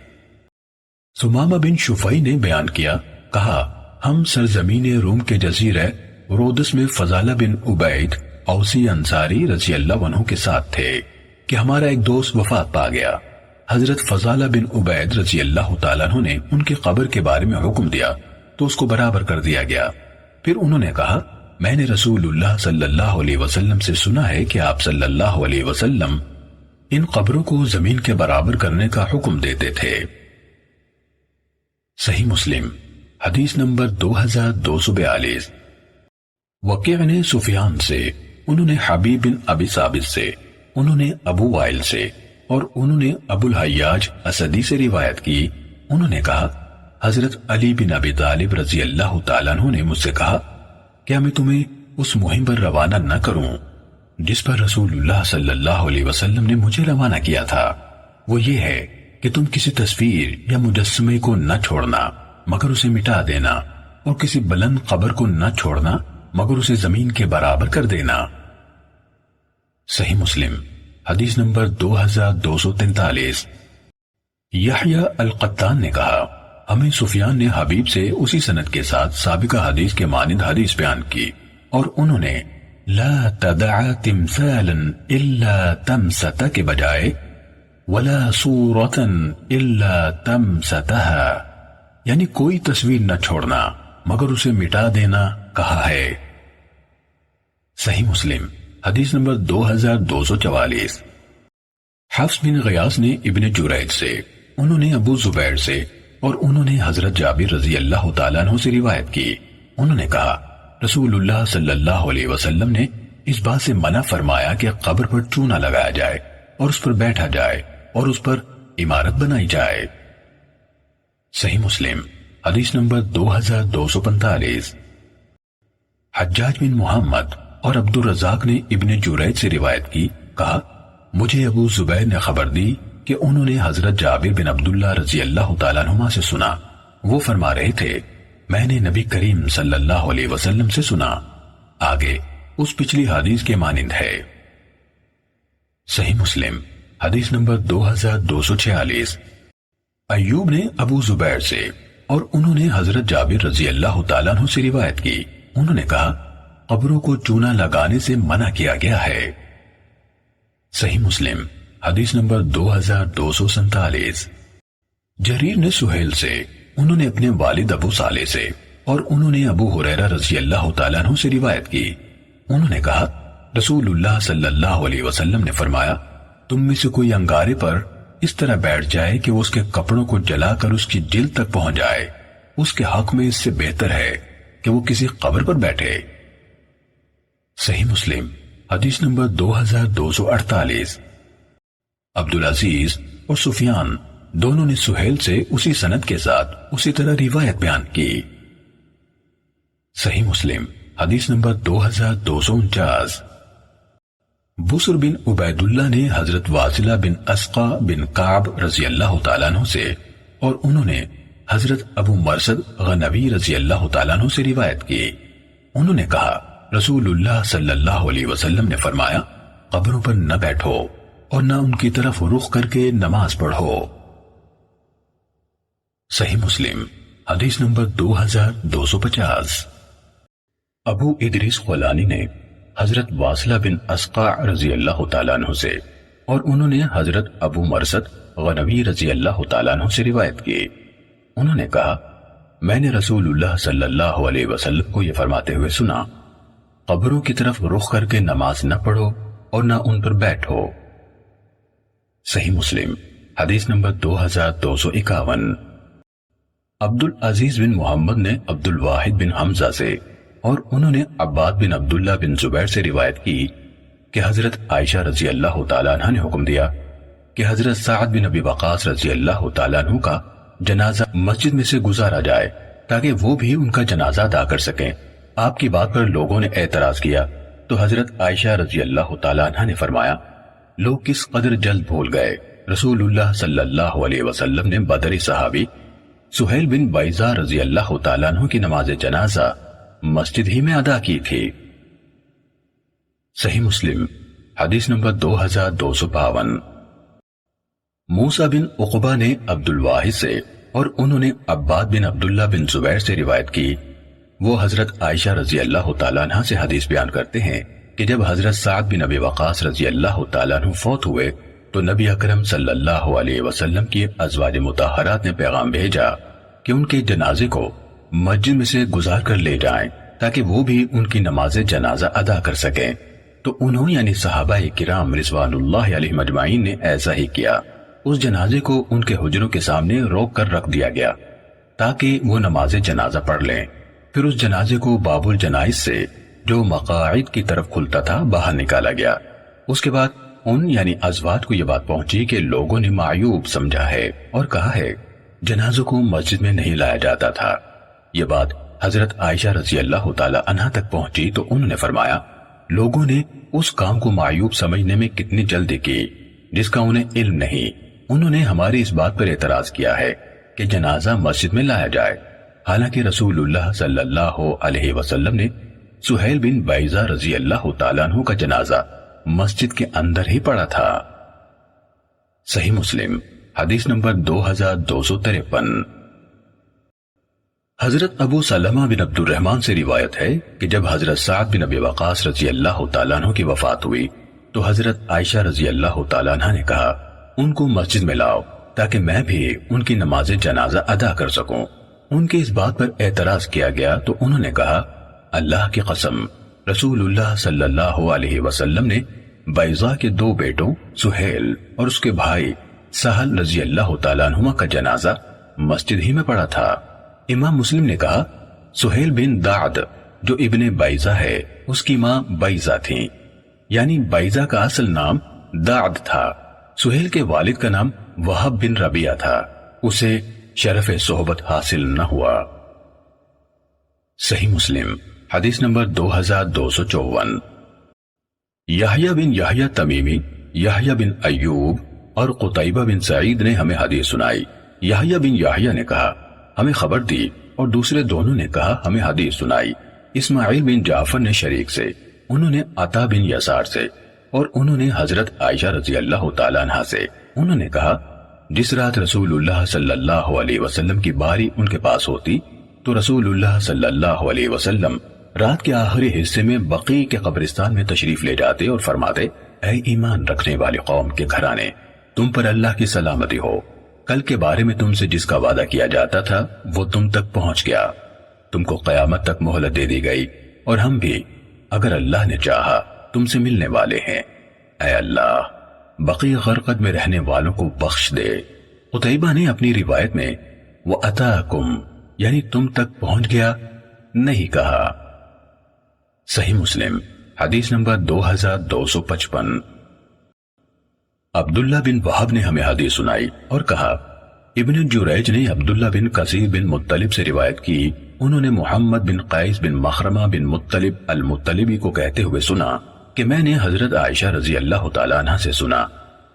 سمامہ بن شفعی نے بیان کیا، کہا، ہم سرزمین روم کے جزیرہ رودس میں فضالہ بن عبید اوسی انصاری رضی اللہ عنہ کے ساتھ تھے کہ ہمارا ایک دوست وفات پا گیا۔ حضرت فضالہ بن عبید رضی اللہ تعالیٰ عنہ نے ان کی قبر کے بارے میں حکم دیا تو اس کو برابر کر دیا گیا۔ پھر انہوں نے کہا، میں نے رسول اللہ صلی اللہ علیہ وسلم سے سنا ہے کہ آپ صلی اللہ علیہ وسلم ان قبروں کو زمین کے برابر کرنے کا حکم دیتے تھے۔ صحیح مسلم حدیث نمبر 2242۔ وکیع نے سفیان سے، انہوں نے حبیب بن ابی ثابت سے، انہوں نے ابو وائل سے اور انہوں نے ابو الحیاج اسدی سے روایت کی، انہوں نے کہا، حضرت علی بن ابی طالب رضی اللہ تعالیٰ عنہ نے مجھ سے کہا، کیا میں تمہیں اس مہم پر روانہ نہ کروں جس پر رسول اللہ صلی اللہ علیہ وسلم نے مجھے روانہ کیا تھا؟ وہ یہ ہے کہ تم کسی تصویر یا مجسمے کو نہ چھوڑنا مگر اسے مٹا دینا، اور کسی بلند قبر کو نہ چھوڑنا مگر اسے زمین کے برابر کر دینا۔ صحیح مسلم حدیث نمبر 2243۔ یحییٰ القطان نے کہا، ہمیں سفیان نے حبیب سے اسی سند کے ساتھ سابقہ حدیث کے مانند حدیث بیان کی، اور انہوں نے لا تدع تمثالا الا تمسۃ کے بجائے ولا صورۃ الا تمسۃها یعنی کوئی تصویر نہ چھوڑنا مگر اسے مٹا دینا کہا ہے۔ صحیح مسلم حدیث نمبر 2244۔ حفص بن غیاث نے ابن جریج سے، انہوں نے ابو زبیر سے اور انہوں نے حضرت جابر رضی اللہ تعالیٰ عنہ سے روایت کی، انہوں نے کہا، رسول اللہ صلی اللہ علیہ وسلم نے اس بات سے منع فرمایا کہ قبر پر چونا لگایا جائے اور اس پر بیٹھا جائے اور اس پر عمارت بنائی جائے۔ صحیح مسلم حدیث نمبر 2245۔ حجاج بن محمد اور عبد الرزاق نے ابن جریج سے روایت کی، کہا، مجھے ابو زبیر نے خبر دی کہ انہوں نے حضرت جابر بن عبداللہ رضی اللہ تعالیٰ عنہما سے سنا، وہ فرما رہے تھے، میں نے نبی کریم صلی اللہ علیہ وسلم سے سنا، آگے اس پچھلی حدیث کے مانند ہے۔ صحیح مسلم حدیث نمبر 2246۔ ایوب نے ابو زبیر سے اور انہوں نے حضرت جابر رضی اللہ تعالیٰ عنہ سے روایت کی، انہوں نے کہا، قبروں کو چونا لگانے سے منع کیا گیا ہے۔ صحیح مسلم حدیث نمبر 2247۔ جریر نے سہیل سے، انہوں نے اپنے والد ابو صالح سے اور انہوں نے ابو ہریرہ رضی اللہ تعالیٰ عنہ سے روایت کی، انہوں نے کہا، رسول اللہ صلی اللہ علیہ وسلم نے فرمایا، تم میں سے کوئی انگارے پر اس طرح بیٹھ جائے کہ وہ اس کے کپڑوں کو جلا کر اس کی جلد تک پہنچ جائے، اس کے حق میں اس سے بہتر ہے کہ وہ کسی قبر پر بیٹھے۔ صحیح مسلم حدیث نمبر 2248۔ عبدالعزیز اور سفیان دونوں نے سہیل سے اسی سند کے ساتھ اسی طرح روایت بیان کی۔ صحیح مسلم حدیث نمبر 2249۔ بسر بن عبید اللہ نے حضرت واصلہ بن اسقا بن کعب رضی اللہ تعالیٰ عنہ سے اور انہوں نے حضرت ابو مرثد غنوی رضی اللہ تعالیٰ عنہ سے روایت کی۔ انہوں نے کہا رسول اللہ صلی اللہ علیہ وسلم نے فرمایا قبروں پر نہ بیٹھو اور نہ ان کی طرف رخ کر کے نماز پڑھو۔ صحیح مسلم حدیث نمبر 2250۔ ابو ادریس خولانی نے حضرت واصلہ بن اسقا رضی اللہ تعالیٰ عنہ سے اور انہوں نے حضرت ابو مرثد غنوی رضی اللہ تعالیٰ عنہ سے روایت کی۔ انہوں نے کہا میں نے رسول اللہ صلی اللہ علیہ وسلم کو یہ فرماتے ہوئے سنا قبروں کی طرف رخ کر کے نماز نہ پڑھو اور نہ ان پر بیٹھو۔ صحیح مسلم حدیث نمبر 2251۔ عبد العزیز بن محمد نے عبد الواحد بن حمزہ سے اور انہوں نے عباد بن عبداللہ بن زبیر سے روایت کی کہ حضرت عائشہ رضی اللہ تعالیٰ عنہ نے حکم دیا کہ حضرت سعد بن ابی وقاص رضی اللہ تعالیٰ عنہ کا جنازہ مسجد میں سے گزارا جائے تاکہ وہ بھی ان کا جنازہ ادا کر سکیں۔ آپ کی بات پر لوگوں نے اعتراض کیا تو حضرت عائشہ رضی اللہ تعالیٰ عنہ نے فرمایا لوگ کس قدر جلد بھول گئے۔ رسول اللہ صلی اللہ علیہ وسلم نے بدری صحابی سہیل بن بیضہ رضی اللہ تعالیٰ عنہ کی نماز جنازہ مسجد ہی میں ادا کی تھی۔ صحیح مسلم حدیث نمبر 2252۔ موسیٰ بن عقبہ نے عبد الواحد سے اور انہوں نے عباد بن عبداللہ بن زبیر سے روایت کی، وہ حضرت عائشہ رضی اللہ تعالیٰ عنہ سے حدیث بیان کرتے ہیں کہ جب حضرت سعد بن ابی وقاص رضی اللہ تعالیٰ عنہ فوت ہوئے تو نبی اکرم صلی اللہ علیہ وسلم کی ازواج مطہرات نے پیغام بھیجا کہ ان کے جنازے کو مسجد میں سے گزار کر لے جائیں تاکہ وہ بھی ان کی نماز جنازہ ادا کر سکیں، تو انہوں یعنی صحابہ کرام رضوان اللہ علیہم اجمعین نے ایسا ہی کیا۔ اس جنازے کو ان کے حجروں کے سامنے روک کر رکھ دیا گیا تاکہ وہ نماز جنازہ پڑھ لیں۔ پھر اس جنازے کو باب الجنائز سے جو مقاعد کی طرف کھلتا تھا باہر نکالا گیا۔ اس کے بعد ان یعنی ازواج کو یہ بات پہنچی کہ لوگوں نے معیوب سمجھا ہے اور کہا ہے جنازوں کو مسجد میں نہیں لایا جاتا تھا۔ یہ بات حضرت عائشہ رضی اللہ تعالی عنہا تک پہنچی تو انہوں نے فرمایا لوگوں نے اس کام کو معیوب سمجھنے میں کتنی جلدی کی جس کا انہیں علم نہیں۔ انہوں نے ہماری اس بات پر اعتراض کیا ہے کہ جنازہ مسجد میں لایا جائے، حالانکہ رسول اللہ صلی اللہ علیہ وسلم نے سہیل بن بیضہ رضی اللہ تعالیٰ عنہ کا جنازہ مسجد کے اندر ہی پڑا تھا۔ صحیح مسلم حدیث نمبر 2253۔ حضرت ابو سلمہ بن عبد الرحمن سے روایت ہے کہ جب حضرت سعد بن ابی وقاص رضی اللہ تعالیٰ عنہ کی وفات ہوئی تو حضرت عائشہ رضی اللہ تعالیٰ عنہ نے کہا ان کو مسجد میں لاؤ تاکہ میں بھی ان کی نماز جنازہ ادا کر سکوں۔ ان کے اس بات پر اعتراض کیا گیا تو انہوں نے کہا اللہ کی قسم رسول اللہ صلی اللہ علیہ وسلم نے بیضہ کے 2 بیٹوں سہیل اور اس کے بھائی سہل رضی اللہ تعالیٰ عنہما کا جنازہ مسجد ہی میں پڑا تھا۔ امام مسلم نے کہا سہیل بن دعد جو ابن بیضہ ہے اس کی ماں بیضہ تھیں، یعنی بیضہ کا اصل نام دعد تھا۔ سہیل کے والد کا نام وہب بن ربیعہ تھا، اسے شرف صحبت حاصل نہ ہوا۔ صحیح مسلم حدیث نمبر 2254۔ یحییٰ بن یحییٰ تمیمی، یحییٰ بن ایوب اور قتیبہ بن سعید نے ہمیں حدیث سنائی۔ یحییٰ بن یحییٰ نے کہا ہمیں خبر دی اور دوسرے دونوں نے کہا ہمیں حدیث سنائی۔ اسماعیل بن جعفر نے شریک سے، انہوں نے عطا بن یسار سے اور انہوں نے حضرت عائشہ رضی اللہ تعالیٰ عنہ سے، انہوں نے کہا جس رات رسول اللہ صلی اللہ علیہ وسلم کی باری ان کے پاس ہوتی تو رسول اللہ صلی اللہ علیہ وسلم رات کے آخری حصے میں بقیع کے قبرستان میں تشریف لے جاتے اور فرماتے اے ایمان رکھنے والے قوم کے گھرانے، تم پر اللہ کی سلامتی ہو، کل کے بارے میں تم سے جس کا وعدہ کیا جاتا تھا وہ تم تک پہنچ گیا، تم کو قیامت تک مہلت دے دی گئی اور ہم بھی اگر اللہ نے چاہا تم سے ملنے والے ہیں۔ اے اللہ بقیع غرقد میں رہنے والوں کو بخش دے۔ قتیبہ نے اپنی روایت میں وَأَتَاكُمْ یعنی تم تک پہنچ گیا نہیں کہا۔ صحیح مسلم حدیث نمبر 2255۔ عبداللہ بن وہب نے ہمیں حدیث سنائی اور کہا ابن جریج نے عبداللہ بن کثیر بن مطلب سے روایت کی انہوں نے محمد بن قیس بن مخرمہ بن مطلب المطلبی کو کہتے ہوئے سنا کہ میں نے حضرت عائشہ رضی اللہ تعالیٰ عنہ سے سنا،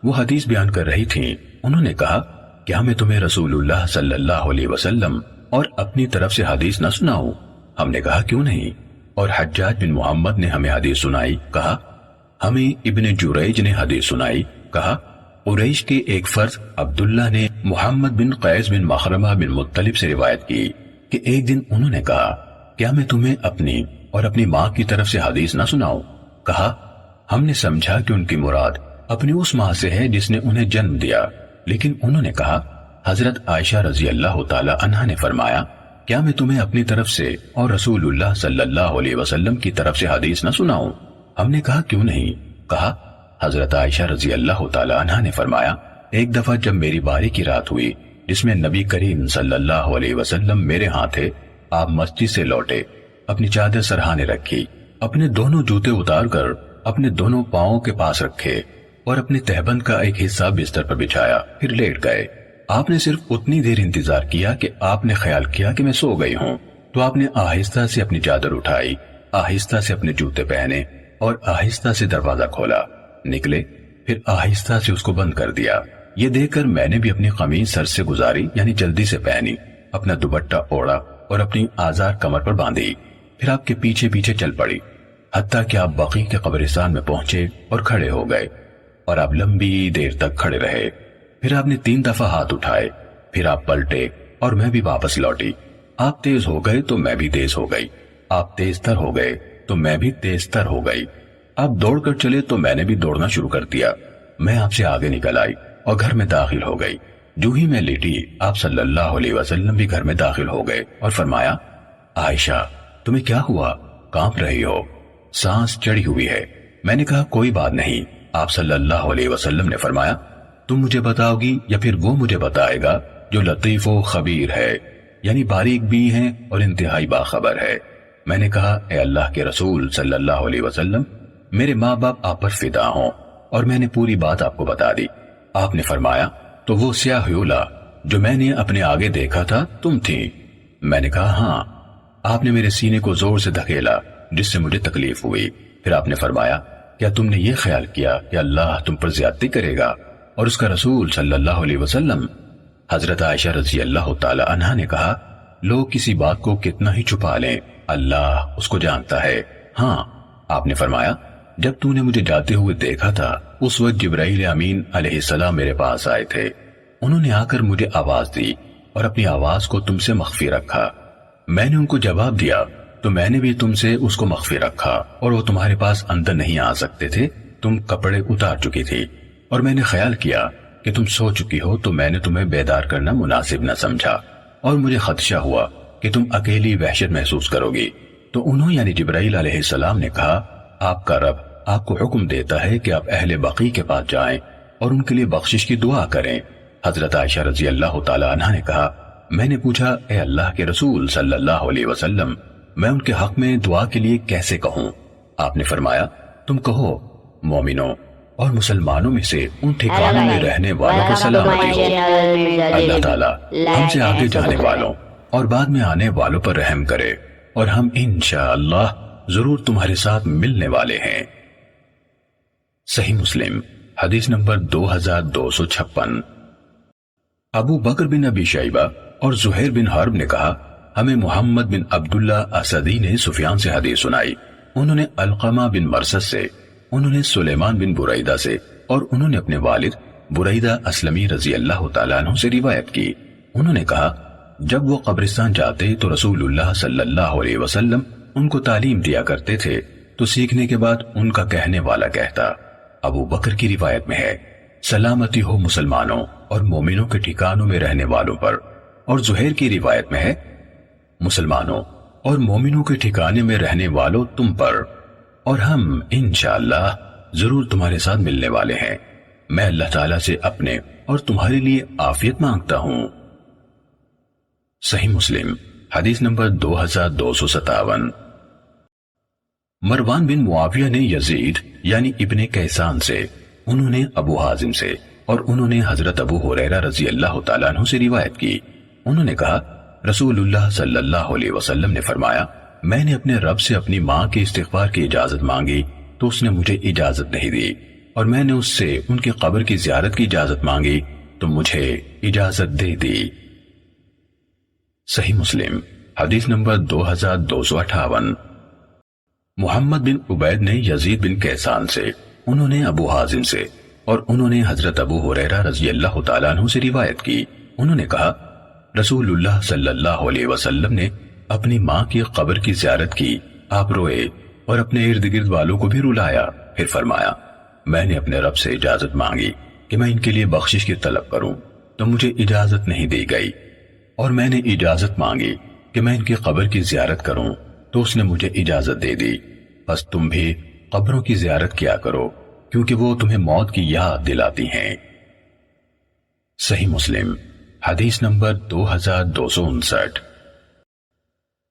وہ حدیث بیان کر رہی تھیں۔ انہوں نے کہا کیا میں تمہیں رسول اللہ صلی اللہ علیہ وسلم اور اپنی طرف سے حدیث نہ سناؤں؟ ہم نے کہا کیوں نہیں؟ اور حجاج بن محمد نے ہمیں حدیث سنائی، کہا ہمیں ابن جریج نے حدیث سنائی، کہا قریش کے ایک فرد عبداللہ نے محمد بن قیس بن مخرمہ بن مطلب سے روایت کی کہ ایک دن انہوں نے کہا کیا میں تمہیں اپنی اور اپنی ماں کی طرف سے حدیث نہ سناؤں؟ کہا ہم نے سمجھا کہ ان کی مراد اپنی اس ماں سے ہے جس نے انہیں جنم دیا، لیکن انہوں نے کہا حضرت عائشہ رضی اللہ تعالی عنہا نے فرمایا کیا میں تمہیں اپنی طرف سے اور رسول اللہ صلی اللہ علیہ وسلم کی طرف سے حدیث نہ سناؤں؟ ہم نے کہا کیوں نہیں؟ کہا حضرت عائشہ رضی اللہ تعالی عنہا نے فرمایا ایک دفعہ جب میری باری کی رات ہوئی جس میں نبی کریم صلی اللہ علیہ وسلم میرے ہاں تھے، آپ مسجد سے لوٹے، اپنی چادر سرہانے رکھی، اپنے دونوں جوتے اتار کر اپنے دونوں پاؤں کے پاس رکھے اور اپنے تہبند کا ایک حصہ بستر پر بچھایا، پھر لیٹ گئے۔ آپ نے صرف اتنی دیر انتظار کیا کہ آپ نے خیال کیا کہ میں سو گئی ہوں، تو آپ نے آہستہ سے اپنی چادر اٹھائی، آہستہ سے اپنے جوتے پہنے اور آہستہ سے دروازہ کھولا، نکلے، پھر آہستہ سے اس کو بند کر دیا۔ یہ دیکھ کر میں نے بھی اپنی قمیص سر سے گزاری، یعنی جلدی سے پہنی، اپنا دوپٹہ اوڑا اور اپنی آزار کمر پر باندھی، پھر آپ کے پیچھے پیچھے چل پڑی، حتیٰ کہ آپ بقیع کے قبرستان میں پہنچے اور کھڑے ہو گئے، اور آپ لمبی دیر تک کھڑے رہے۔ پھر آپ نے 3 دفعہ ہاتھ اٹھائے، پھر آپ پلٹے اور میں بھی واپس لوٹی۔ آپ تیز ہو گئے تو میں بھی تیز ہو گئی، آپ تیز تر ہو گئے تو میں بھی تیز تر ہو گئی، آپ دوڑ کر چلے تو میں نے بھی دوڑنا شروع کر دیا۔ میں آپ سے آگے نکل آئی اور گھر میں داخل ہو گئی۔ جو ہی میں لیٹی، آپ صلی اللہ علیہ وسلم بھی گھر میں داخل ہو گئے اور فرمایا عائشہ تمہیں کیا ہوا؟ کانپ رہی ہو، سانس چڑھی ہوئی ہے۔ میں نے کہا کوئی بات نہیں۔ آپ صلی اللہ علیہ وسلم نے فرمایا تم مجھے بتاؤ گی یا پھر وہ مجھے بتائے گا جو لطیف و خبیر ہے، یعنی باریک بھی ہیں اور انتہائی باخبر ہے۔ میں نے کہا اے اللہ کے رسول صلی اللہ علیہ وسلم، میرے ماں باپ آپ پر فدا ہوں، اور میں نے پوری بات آپ کو بتا دی۔ آپ نے فرمایا تو وہ سیاہ ہیولا جو میں نے اپنے آگے دیکھا تھا تم تھی؟ میں نے کہا ہاں۔ آپ نے میرے سینے کو زور سے دھکیلا جس سے مجھے تکلیف ہوئی۔ پھر آپ نے فرمایا کیا تم نے یہ خیال کیا کہ اللہ تم پر زیادتی کرے گا اور اس کا رسول صلی اللہ علیہ وسلم؟ حضرت عائشہ رضی اللہ تعالی عنہا نے کہا لوگ کسی بات کو کتنا ہی چھپا لیں، اللہ اس کو جانتا ہے۔ ہاں۔ آپ نے فرمایا جب تو نے مجھے جاتے ہوئے دیکھا تھا اس وقت جبرائیل امین علیہ السلام میرے پاس آئے تھے، انہوں نے آ کر مجھے آواز دی اور اپنی آواز کو تم سے مخفی رکھا۔ میں نے ان کو جواب دیا تو میں نے بھی تم سے اس کو مخفی رکھا، اور وہ تمہارے پاس اندر نہیں آ سکتے تھے، تم کپڑے اتار چکی تھی، اور میں نے خیال کیا کہ تم سو چکی ہو تو میں نے تمہیں بیدار کرنا مناسب نہ سمجھا، اور مجھے خدشہ ہوا کہ تم اکیلی وحشت محسوس کرو گی۔ تو انہوں یعنی جبرائیل علیہ السلام نے کہا آپ کا رب آپ کو حکم دیتا ہے کہ آپ اہل بقیع کے پاس جائیں اور ان کے لیے بخشش کی دعا کریں۔ حضرت عائشہ رضی اللہ تعالی عنہا نے کہا میں نے پوچھا اے اللہ کے رسول صلی اللہ علیہ وسلم، میں ان کے حق میں دعا کے لیے کیسے کہوں؟ آپ نے فرمایا تم کہو مومنوں اور مسلمانوں میں سے ان ٹھکانوں میں رہنے والوں کو سلامتی ہو، اللہ تعالیٰ ہم سے آگے جانے والوں اور بعد میں آنے والوں پر رحم کرے، اور ہم انشاءاللہ ضرور تمہارے ساتھ ملنے والے ہیں۔ صحیح مسلم حدیث نمبر 2256۔ ابو بکر بن ابی شیبہ اور زہیر بن حرب نے کہا ہمیں محمد بن عبداللہ اسدی نے سفیان سے حدیث سنائی، انہوں نے علقمہ بن مرثد سے، انہوں نے سلیمان بن بریدہ سے، اور انہوں نے اپنے والد بریدہ اسلمی رضی اللہ تعالیٰ عنہ سے روایت کی۔ انہوں نے کہا جب وہ قبرستان جاتے تو رسول اللہ صلی اللہ علیہ وسلم ان کو تعلیم دیا کرتے تھے، تو سیکھنے کے بعد ان کا کہنے والا کہتا۔ ابو بکر کی روایت میں ہے سلامتی ہو مسلمانوں اور مومنوں کے ٹھکانوں میں رہنے والوں پر، اور زہیر کی روایت میں ہے مسلمانوں اور مومنوں کے ٹھکانے میں رہنے والوں تم پر، اور ہم انشاءاللہ ضرور تمہارے ساتھ ملنے والے ہیں۔ میں اللہ تعالیٰ سے اپنے اور تمہارے لیے عافیت مانگتا ہوں۔ صحیح مسلم حدیث نمبر 2257۔ مروان بن معاویہ نے یزید یعنی ابن کیسان سے، انہوں نے ابو حازم سے، اور انہوں نے حضرت ابو ہریرہ رضی اللہ تعالیٰ عنہ سے روایت کی۔ انہوں نے کہا رسول اللہ صلی اللہ علیہ وسلم نے فرمایا، میں نے اپنے رب سے اپنی ماں کے استغفار کی اجازت مانگی تو اس نے مجھے اجازت نہیں دی، اور میں نے اس سے ان کی قبر کی زیارت کی اجازت مانگی تو مجھے اجازت دے دی۔ صحیح مسلم حدیث نمبر 2258۔ محمد بن عبید نے یزید بن کیسان سے، انہوں نے ابو حازم سے، اور انہوں نے حضرت ابو ہریرہ رضی اللہ تعالیٰ عنہ سے روایت کی، انہوں نے کہا رسول اللہ صلی اللہ علیہ وسلم نے اپنی ماں کی قبر کی زیارت کی، آپ روئے اور اپنے ارد گرد والوں کو بھی رلایا، پھر فرمایا میں نے اپنے رب سے اجازت مانگی کہ میں ان کے لیے بخشش کی طلب کروں تو مجھے اجازت نہیں دی گئی، اور میں نے اجازت مانگی کہ میں ان کی قبر کی زیارت کروں تو اس نے مجھے اجازت دے دی، بس تم بھی قبروں کی زیارت کیا کرو کیونکہ وہ تمہیں موت کی یاد دلاتی ہیں۔ صحیح مسلم حدیث نمبر 2259۔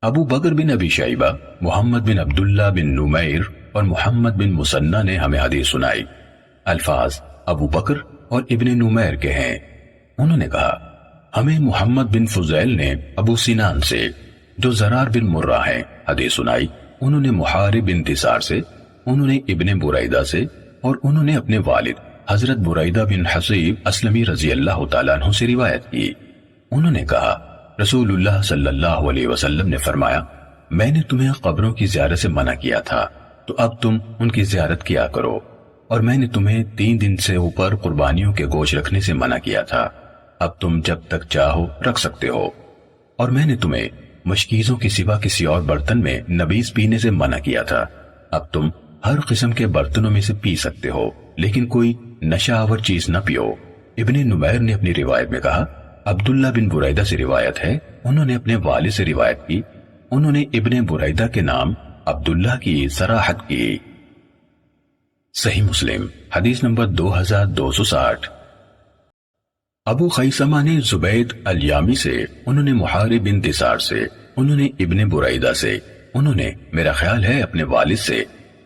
ابو بکر بن ابی شیبہ، محمد بن عبداللہ بن نمیر اور محمد بن مسنہ نے ہمیں حدیث سنائی۔ الفاظ ابو بکر اور ابن نمیر کے ہیں۔ انہوں نے کہا ہمیں محمد بن فضیل نے ابو سنان سے جو زرار بن مرہ ہیں حدیث سنائی، انہوں نے محارب بن تسار سے، انہوں نے ابن بریدہ سے، اور انہوں نے اپنے والد حضرت بریدہ بن حصیب اسلمی رضی اللہ تعالیٰ عنہ سے روایت کی۔ انہوں نے کہا رسول اللہ صلی اللہ علیہ وسلم نے فرمایا میں نے تمہیں قبروں کی زیارت سے منع کیا تھا تو اب تم ان کی زیارت کیا کرو، اور میں نے تمہیں 3 دن سے اوپر قربانیوں کے گوشت رکھنے سے منع کیا تھا، اب تم جب تک چاہو رکھ سکتے ہو، اور میں نے تمہیں مشکیزوں کے سوا کسی اور برتن میں نبیذ پینے سے منع کیا تھا، اب تم ہر قسم کے برتنوں میں سے پی سکتے ہو لیکن کوئی نشہ آور چیز نہ پیو۔ ابن نمیر نے اپنی روایت میں کہا عبداللہ بن بریدہ سے روایت ہے، انہوں نے اپنے والد سے روایت کی، انہوں نے ابن بریدہ کے نام عبداللہ کی صراحت کی۔ صحیح مسلم حدیث نمبر 2260۔ ابو خیثمہ نے زبید الیامی سے، انہوں نے محارب بن تسار سے، انہوں نے ابن بریدہ سے، انہوں نے میرا خیال ہے اپنے والد سے،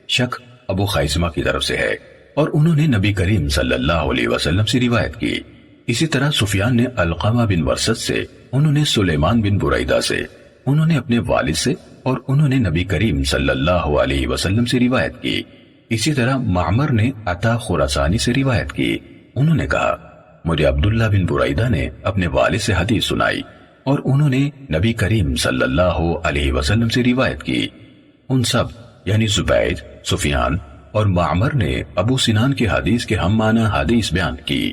شک ابو خیثمہ کی طرف سے ہے، اور انہوں نے نبی کریم صلی اللہ علیہ وسلم سے روایت کی۔ اسی طرح سفیان نے علقمہ بن ورثت سے، انہوں نے سلیمان بن بریدہ سے، انہوں نے اپنے والد سے، اور انہوں نے نبی کریم صلی اللہ علیہ وسلم سے روایت کی۔ اسی طرح معمر نے عطا خراسانی سے روایت کی، انہوں نے کہا مجھے عبداللہ بن بریدہ نے اپنے والد سے حدیث سنائی، اور انہوں نے نبی کریم صلی اللہ علیہ وسلم سے روایت کی۔ ان سب یعنی زبید، سفیان اور معمر نے ابو سنان کی حدیث کے ہم معنی حدیث بیان کی۔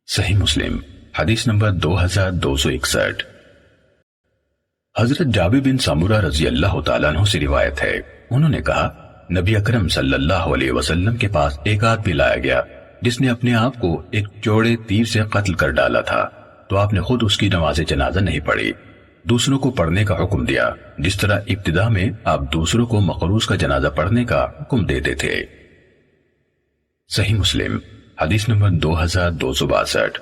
صحیح مسلم حدیث نمبر 2261۔ حضرت جابر بن سمرہ رضی اللہ تعالیٰ عنہ سے روایت ہے، انہوں نے کہا نبی اکرم صلی اللہ علیہ وسلم کے پاس ایک آدمی لایا گیا جس نے اپنے آپ کو ایک چوڑے تیر سے قتل کر ڈالا تھا، تو آپ نے خود اس کی نماز جنازہ نہیں پڑھی، دوسروں کو پڑھنے کا حکم دیا جس طرح ابتدا میں آپ دوسروں کو مقروض کا جنازہ پڑھنے کا حکم دیتے تھے۔ صحیح مسلم حدیث نمبر 2262۔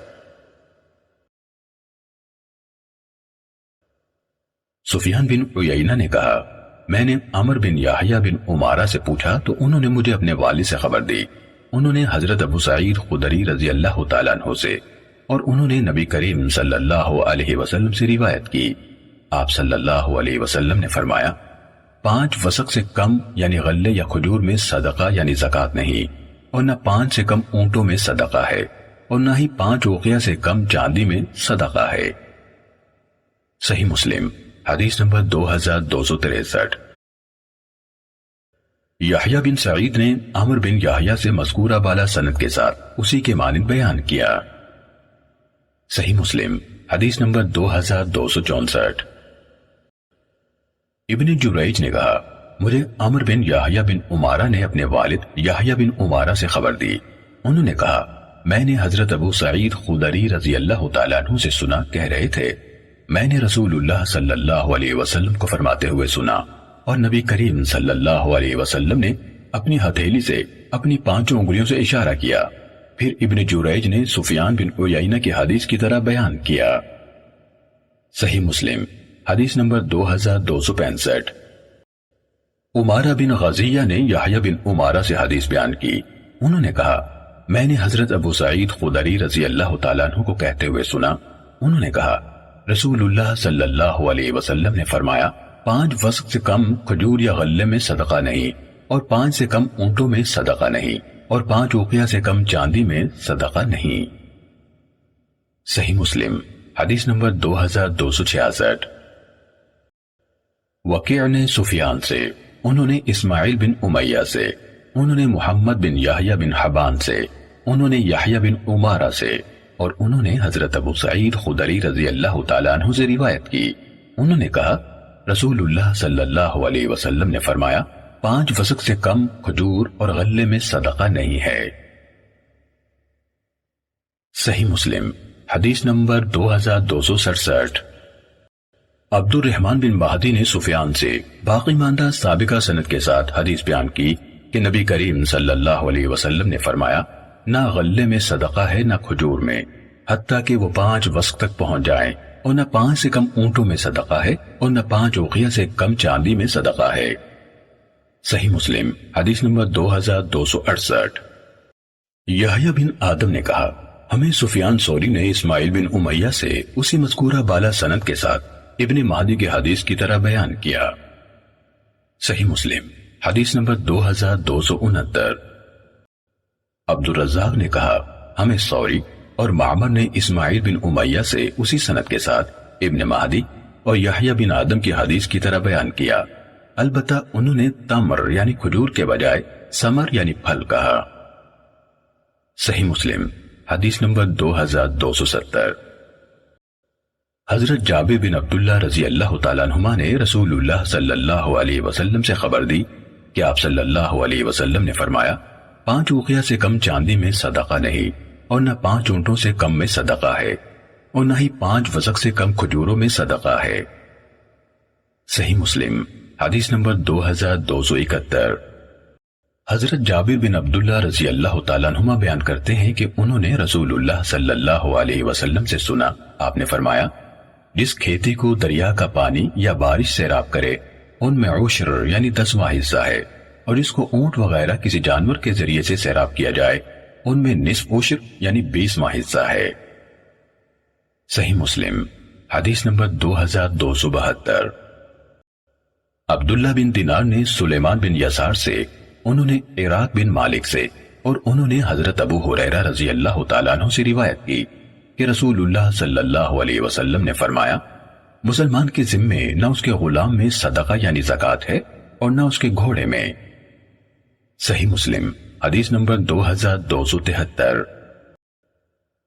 سفیان بن عیینہ نے کہا میں نے عمر بن یحییٰ بن عمارہ سے پوچھا تو انہوں نے مجھے اپنے والد سے خبر دی، انہوں نے حضرت ابو سعید خدری رضی اللہ تعالیٰ عنہ سے، اور انہوں نے نبی کریم صلی اللہ علیہ وسلم سے روایت کی، آپ صلی اللہ علیہ وسلم نے فرمایا 5 وسق سے کم یعنی غلے یا کھجور میں صدقہ یعنی زکوٰۃ نہیں، اور نہ 5 سے کم اونٹوں میں صدقہ ہے، اور نہ ہی 5 اوقیہ سے کم چاندی میں صدقہ ہے۔ صحیح مسلم حدیث نمبر 2263۔ یحییٰ بن سعید نے عمر بن یحییٰ سے مذکورہ بالا سند کے ساتھ اسی کے مانند بیان کیا۔ صحیح مسلم حدیث نمبر 2264۔ ابن جریج نے کہا مجھے عمر بن یحییٰ بن عمارہ نے اپنے والد یحییٰ بن عمارہ سے خبر دی، انہوں نے کہا میں نے حضرت ابو سعید خدری رضی اللہ تعالیٰ عنہ سے سنا، کہہ رہے تھے میں نے رسول اللہ صلی اللہ علیہ وسلم کو فرماتے ہوئے سنا، اور نبی کریم صلی اللہ علیہ وسلم نے اپنی ہتھیلی سے اپنی 5 انگلیوں سے اشارہ کیا، پھر ابن جریج نے سفیان بن عیینہ کی حدیث کی طرح بیان کیا۔ صحیح مسلم حدیث نمبر 2265۔ عمارہ بن غزیہ نے یحییٰ بن عمارہ سے حدیث بیان کی، انہوں نے کہا میں نے حضرت ابو سعید خدری رضی اللہ تعالیٰ عنہ کو کہتے ہوئے سنا، انہوں نے کہا رسول اللہ صلی اللہ علیہ وسلم نے فرمایا 5 وسق سے کم کھجور یا غلے میں صدقہ نہیں، اور 5 سے کم اونٹوں میں صدقہ نہیں، اور 5 اوقیہ سے کم چاندی میں صدقہ نہیں۔ صحیح مسلم حدیث نمبر 2266۔ وکیع نے سفیان سے، انہوں نے اسماعیل بن امیہ سے، انہوں نے محمد بن یحییٰ بن حبان سے، انہوں نے یحییٰ بن عمارہ سے، اور انہوں نے حضرت ابو سعید خدری رضی اللہ تعالیٰ عنہ سے روایت کی۔ انہوں نے کہا رسول اللہ صلی اللہ علیہ وسلم نے فرمایا 5 وسق سے کم کھجور اور غلے میں صدقہ نہیں ہے۔ صحیح مسلم حدیث نمبر 2267۔ عبد الرحمن بن مہدی نے سفیان سے باقی ماندہ سابقہ سند کے ساتھ حدیث بیان کی کہ نبی کریم صلی اللہ علیہ وسلم نے فرمایا نہ غلے میں صدقہ ہے نہ کھجور میں، حتیٰ کہ وہ 5 وسق تک پہنچ جائیں، اور نہ 5 سے کم اونٹوں میں صدقہ ہے، اور نہ 5 اوقیہ سے کم چاندی میں صدقہ ہے۔ صحیح مسلم حدیث نمبر 2268۔ یحییٰ بن آدم نے کہا ہمیں سفیان ثوری نے اسماعیل بن امیہ سے اسی مذکورہ بالا سند کے ساتھ ابن مہدی کی حدیث کی طرح بیان کیا۔ صحیح مسلم حدیث نمبر 2269۔ عبد الرزاق نے کہا ہمیں ثوری اور معمر نے اسماعیل بن امیہ سے اسی سند کے ساتھ ابن مہدی اور یحییٰ بن آدم کی حدیث کی طرح بیان کیا، البتہ انہوں نے تمر یعنی کھجور کے بجائے ثمر یعنی پھل کہا۔ صحیح مسلم حدیث نمبر 2270۔ حضرت جابر بن عبداللہ رضی اللہ تعالیٰ عنہما نے رسول اللہ صلی اللہ علیہ وسلم سے خبر دی کہ آپ صلی اللہ علیہ وسلم نے فرمایا 5 اوقیہ سے کم چاندی میں صدقہ نہیں، اور نہ 5 اونٹوں سے کم میں صدقہ ہے، اور نہ ہی 5 وسق سے کم کھجوروں میں صدقہ ہے۔ صحیح مسلم حدیث نمبر 2271۔ حضرت جابر بن عبداللہ رضی اللہ تعالیٰ عنہما بیان کرتے ہیں کہ انہوں نے رسول اللہ صلی اللہ علیہ وسلم سے سنا، آپ نے فرمایا جس کھیتی کو دریا کا پانی یا بارش سیراب کرے ان میں عشر یعنی 10واں حصہ ہے، اور جس کو اونٹ وغیرہ کسی جانور کے ذریعے سے سیراب کیا جائے ان میں نصف عشر یعنی 20واں حصہ ہے۔ صحیح مسلم حدیث نمبر 2272۔ عبداللہ بن دینار نے سلیمان بن یسار سے، انہوں نے عراق بن مالک سے، اور انہوں نے حضرت ابو ہریرہ رضی اللہ تعالیٰ عنہ سے روایت کی کہ رسول اللہ صلی اللہ علیہ وسلم نے فرمایا مسلمان کے ذمے نہ اس کے غلام میں صدقہ یعنی زکوٰۃ ہے اور نہ اس کے گھوڑے میں۔ صحیح مسلم حدیث نمبر 2273۔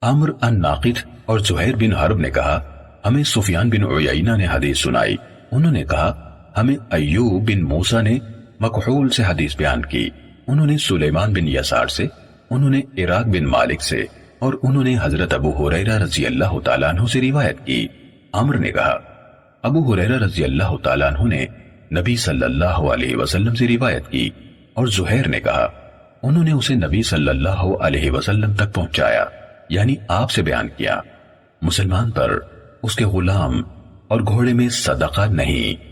عمر الناقد اور زہیر بن حرب نے کہا ہمیں سفیان بن عیینہ نے حدیث سنائی، انہوں نے کہا ہمیں ایوب بن موسیٰ نے مکحول سے حدیث بیان کی، انہوں نے سلیمان بن یسار سے، انہوں نے عراق بن مالک سے، اور انہوں نے حضرت ابو ہریرہ رضی اللہ تعالیٰ عنہ سے روایت کی۔ عمر نے کہا ابو ہریرہ رضی اللہ تعالیٰ عنہ نے نبی صلی اللہ علیہ وسلم سے روایت کی، اور زہیر نے کہا انہوں نے اسے نبی صلی اللہ علیہ وسلم تک پہنچایا، یعنی آپ سے بیان کیا، مسلمان پر اس کے غلام اور گھوڑے میں صدقہ نہیں۔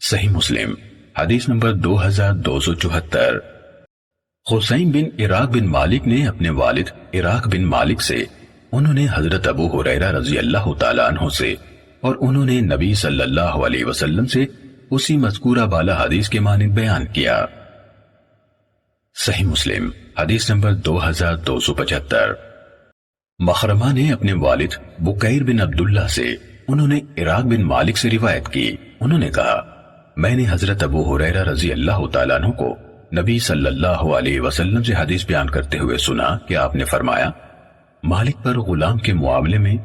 صحیح مسلم حدیث نمبر 2274۔ حسین بن عراق بن مالک نے اپنے والد عراق بن مالک سے، انہوں نے حضرت ابو ہریرہ رضی اللہ تعالیٰ عنہ سے، اور انہوں نے نبی صلی اللہ علیہ وسلم سے اسی مذکورہ بالا حدیث کے مانند بیان کیا۔ صحیح مسلم حدیث نمبر 2275۔ مخرمہ نے اپنے والد بکیر بن عبداللہ سے، انہوں نے عراق بن مالک سے روایت کی، انہوں نے کہا میں نے حضرت ابو ہریرہ رضی اللہ تعالیٰ عنہ کو نبی صلی اللہ علیہ وسلم سے حدیث بیان کرتے ہوئے سنا کہ آپ نے فرمایا مالک پر غلام کے معاملے میں